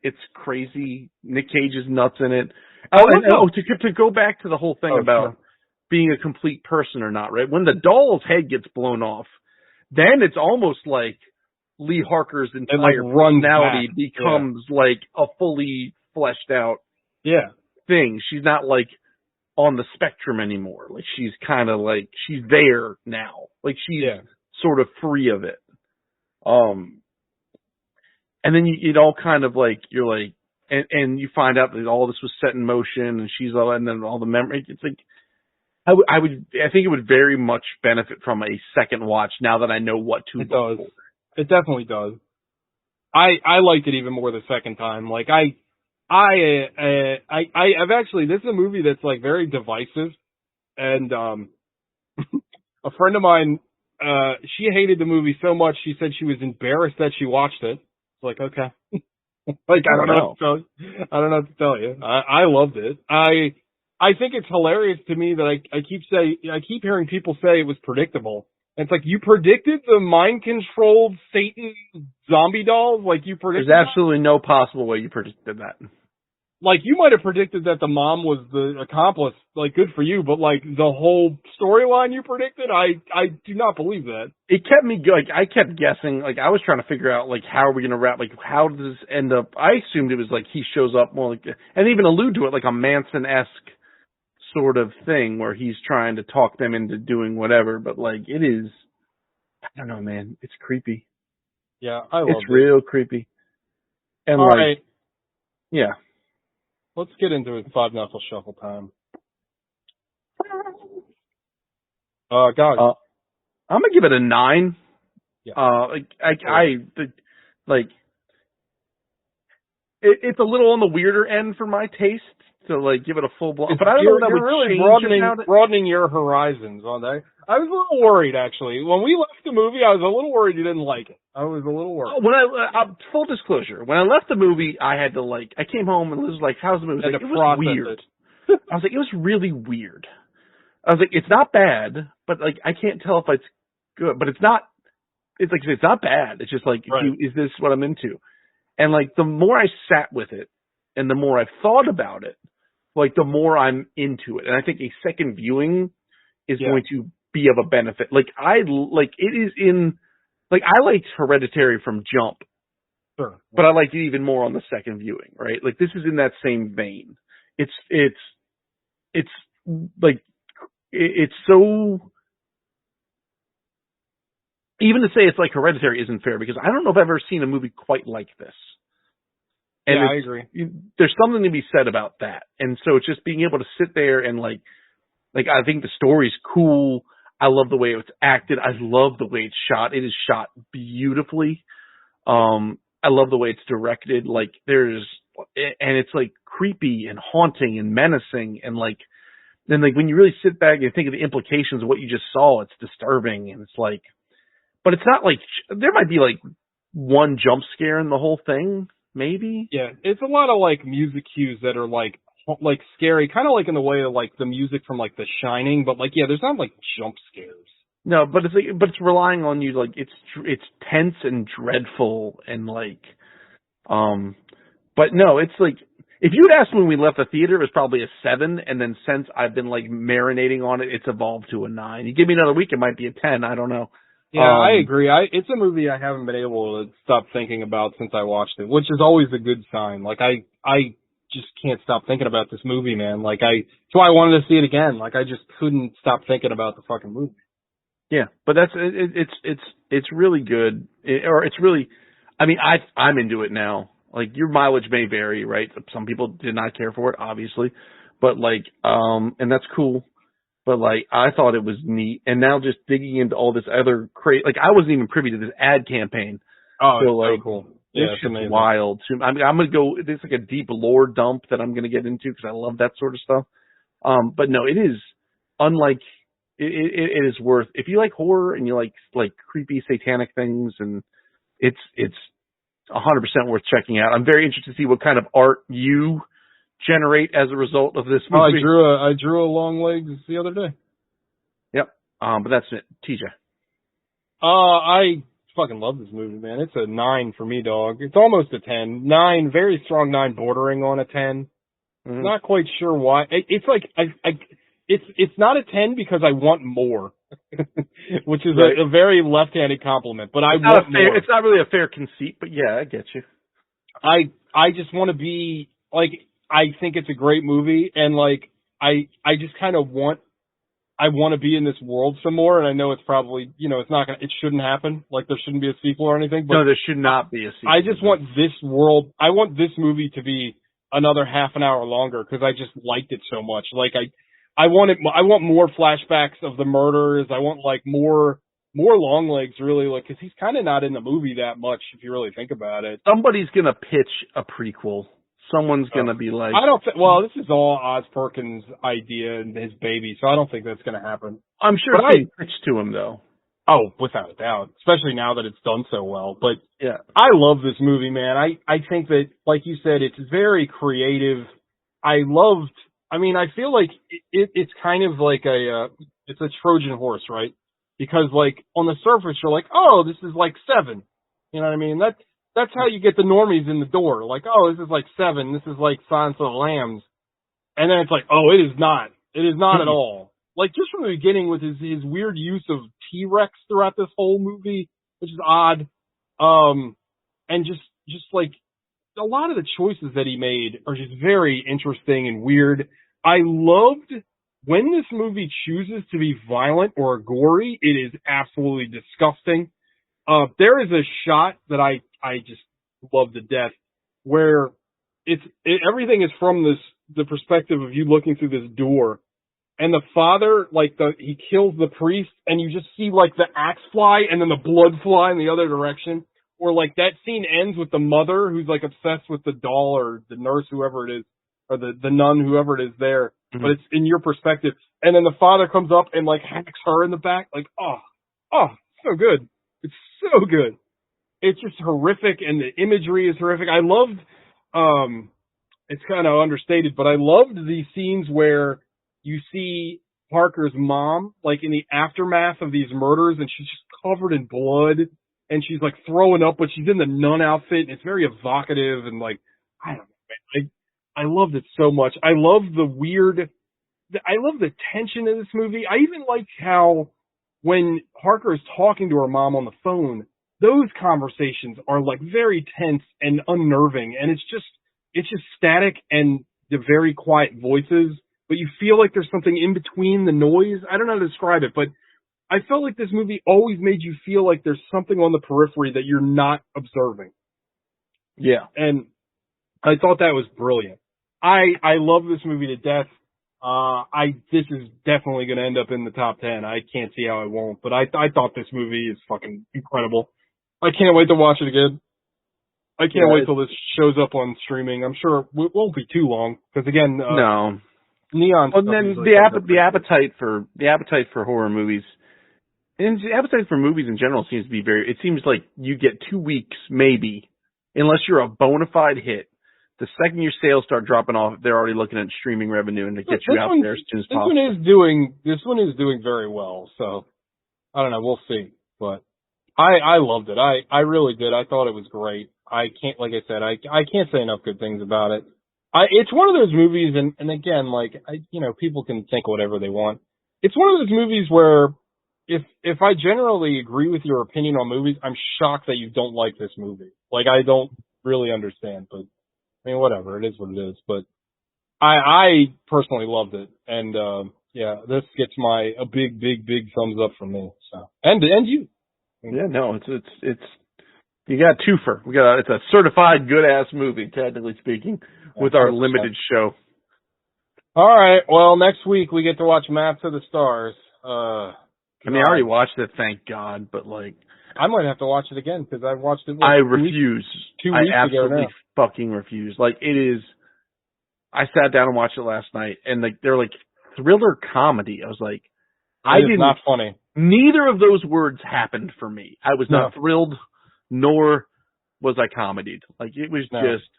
It's crazy. Nick Cage is nuts in it. To go back to the whole thing about being a complete person or not, right? When the doll's head gets blown off, then it's almost like Lee Harker's entire personality becomes like a fully fleshed out thing. She's not like on the spectrum anymore. Like she's kind of like, she's there now. Like she's sort of free of it. And then it all kind of like, you're like, and you find out that all this was set in motion and and then all the memory. It's like, I think it would very much benefit from a second watch now that I know what to look for. It definitely does. I liked it even more the second time. Like I've actually, this is a movie that's like very divisive, and a friend of mine, she hated the movie so much she said she was embarrassed that she watched it. Like, okay. Like, I don't know what to tell you. I loved it. I think it's hilarious to me that I keep hearing people say it was predictable. And it's like, you predicted the mind-controlled Satan zombie dolls? Like, you predicted There's absolutely no possible way you predicted that. Like, you might have predicted that the mom was the accomplice. Like, good for you. But, like, the whole storyline you predicted, I do not believe that. It kept me going. I kept guessing. Like, I was trying to figure out, like, how are we going to wrap, like, how does this end up? I assumed it was, like, he shows up more like, and even allude to it, like a Manson-esque sort of thing where he's trying to talk them into doing whatever. But, like, it is, I don't know, man. It's creepy. Yeah, I love it. It's real creepy. And, all like, right. Yeah. Let's get into it. 5 Knuckle Shuffle time. God. I'm gonna give it a 9. Yeah. It's a little on the weirder end for my taste to like give it a full blown. But I don't know if that would really change broadening your horizons on that. I was a little worried actually when we left the movie. I was a little worried you didn't like it. I was a little worried. When full disclosure, when I left the movie, I had to I came home and Liz was like, "How's the movie?" Like, it was weird. I was like, it was really weird. I was like, it's not bad, but like I can't tell if it's good. But it's not. It's like it's not bad. It's just like, is this what I'm into? And like the more I sat with it, and the more I thought about it, like the more I'm into it. And I think a second viewing is going to be of a benefit. Like I liked Hereditary from jump. Sure. But I liked it even more on the second viewing, right? Like this is in that same vein. It's like it's so, even to say it's like Hereditary isn't fair because I don't know if I've ever seen a movie quite like this. And I agree. There's something to be said about that. And so it's just being able to sit there and like I think the story's cool. I love the way it's acted. I love the way it's shot. It is shot beautifully. I love the way it's directed. Like and it's like creepy and haunting and menacing and like, then like when you really sit back and think of the implications of what you just saw, it's disturbing and it's like, but it's not like, there might be like one jump scare in the whole thing, maybe. Yeah, it's a lot of like music cues that are like scary, kind of like in the way of like the music from like The Shining, but like there's not like jump scares. No, but it's relying on you, like it's tense and dreadful and like, but no, it's like, if you had asked me when we left the theater, it was probably a 7, and then since I've been like marinating on it, it's evolved to a 9. You give me another week, it might be a 10. I don't know. Yeah, I agree. It's a movie I haven't been able to stop thinking about since I watched it, which is always a good sign. Like I just can't stop thinking about this movie, man. Like that's why I wanted to see it again. Like I just couldn't stop thinking about the fucking movie. Yeah, but it's really good. It's really, I mean, I'm into it now. Like your mileage may vary, right? Some people did not care for it, obviously, but like, and that's cool. But like, I thought it was neat, and now just digging into all this other like I wasn't even privy to this ad campaign. Oh, so, it's like, so cool. Yeah, it's just wild. I mean, I'm gonna go. There's like a deep lore dump that I'm gonna get into because I love that sort of stuff. But no, it is unlike. It is worth if you like horror and you like creepy satanic things, and it's 100% worth checking out. I'm very interested to see what kind of art you generate as a result of this movie. I drew a long legs the other day. Yep. But that's it. TJ. I fucking love this movie, man. It's a 9 for me, dog. It's almost a 10. 9, very strong 9, bordering on a 10. Mm-hmm. Not quite sure why. It's like it's not a 10 because I want more, which is right. a very left-handed compliment. But I want more. It's not really a fair conceit, but yeah, I get you. I just want to be like. I think it's a great movie, and like I just kind of want to be in this world some more, and I know it's probably it shouldn't happen, like there shouldn't be a sequel or anything. But no, there should not be a sequel. I just want this world. I want this movie to be another half an hour longer because I just liked it so much. Like I want more flashbacks of the murders. I want like more Longlegs really, like because he's kind of not in the movie that much if you really think about it. Somebody's gonna pitch a prequel. Someone's going to be like... this is all Oz Perkins' idea and his baby, so I don't think that's going to happen. I'm sure it's being pitched to him, though. Oh, without a doubt. Especially now that it's done so well. But yeah, I love this movie, man. I think that, like you said, it's very creative. I feel like it's kind of like it's a Trojan horse, right? Because, like, on the surface, you're like, oh, this is like 7. You know what I mean? That's how you get the normies in the door. Like, oh, this is like 7. This is like Silence of the Lambs. And then it's like, oh, it is not. It is not at all. Like, just from the beginning with his weird use of T-Rex throughout this whole movie, which is odd. And just like, a lot of the choices that he made are just very interesting and weird. I loved when this movie chooses to be violent or gory, it is absolutely disgusting. There is a shot that I just love to death where everything is from the perspective of you looking through this door, and the father, he kills the priest, and you just see like the axe fly and then the blood fly in the other direction. Or like that scene ends with the mother who's like obsessed with the doll or the nurse, whoever it is, or the nun, whoever it is there. Mm-hmm. But it's in your perspective. And then the father comes up and like hacks her in the back. Like, oh, so good. It's so good. It's just horrific, and the imagery is horrific. I loved, it's kind of understated, but I loved the scenes where you see Parker's mom, like in the aftermath of these murders, and she's just covered in blood, and she's like throwing up, but she's in the nun outfit, and it's very evocative, and like, I don't know, man. I loved it so much. I love the tension in this movie. I even liked how when Parker is talking to her mom on the phone, those conversations are like very tense and unnerving, and it's just static and the very quiet voices, but you feel like there's something in between the noise. I don't know how to describe it, but I felt like this movie always made you feel like there's something on the periphery that you're not observing. Yeah. And I thought that was brilliant. I love this movie to death. This is definitely going to end up in the top 10. I can't see how it won't, but I thought this movie is fucking incredible. I can't wait to watch it again. I can't wait till this shows up on streaming. I'm sure it won't be too long because again, no. Neon. Well, then the appetite for horror movies, and the appetite for movies in general seems to be it seems like you get 2 weeks maybe, unless you're a bona fide hit. The second your sales start dropping off, they're already looking at streaming revenue and to get you out there as soon as possible. This one is doing very well, so I don't know, we'll see. But I loved it. I really did. I thought it was great. I can't say enough good things about it. It's one of those movies, and again, people can think whatever they want. It's one of those movies where if I generally agree with your opinion on movies, I'm shocked that you don't like this movie. Like, I don't really understand, but I mean, whatever. It is what it is. But I personally loved it, and yeah, this gets a big thumbs up from me. So, and you. Yeah, no, it's you got a twofer. It's a certified good ass movie, technically speaking, with our 100%. limited show. All right. Well, next week we get to watch Map to the Stars. I mean, I already watched it, thank God, but like, I might have to watch it again because I've watched it. I refuse. 2 weeks I ago absolutely now. fucking refuse. Like, it is. I sat down and watched it last night, and like they're like thriller comedy. I was like, It's not funny. Neither of those words happened for me. I was not thrilled, nor was I comedied. Like, it was just.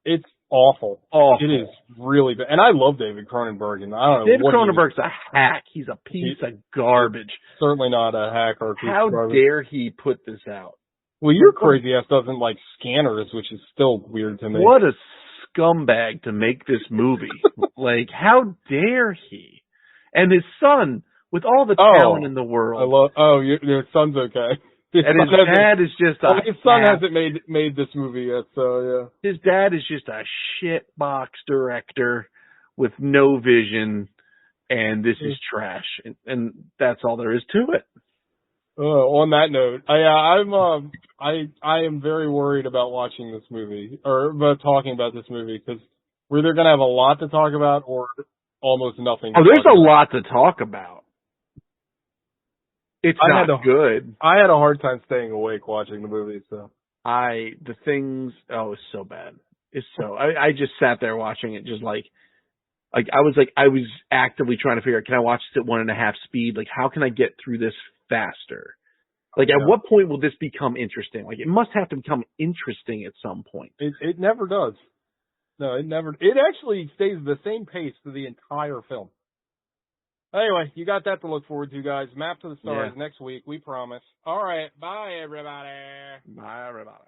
It's awful. Awful. It is really bad. And I love David Cronenberg, and I don't know. David Cronenberg's a hack. He's a piece of garbage. Certainly not a hack or a piece How of garbage. dare he put this out? Well, your crazy ass doesn't like Scanners, which is still weird to me. What a scumbag to make this movie. Like, how dare he? And his son, with all the talent in the world. Your son's okay. And his dad is just his son hasn't made this movie yet, so yeah. His dad is just a shitbox director with no vision, and this is trash. And that's all there is to it. On that note, I am very worried about watching this movie, or about talking about this movie, because we're either going to have a lot to talk about or almost nothing. There's a lot to talk about. It's not good. I had a hard time staying awake watching the movie, so. It's so bad. I just sat there watching it just I was actively trying to figure out, can I watch this at 1.5 speed? Like, how can I get through this faster? Like, at what point will this become interesting? Like, it must have to become interesting at some point. It never does. No, it never. It actually stays the same pace for the entire film. Anyway, you got that to look forward to, guys. Map to the Stars next week, we promise. All right, bye, everybody. Bye, everybody.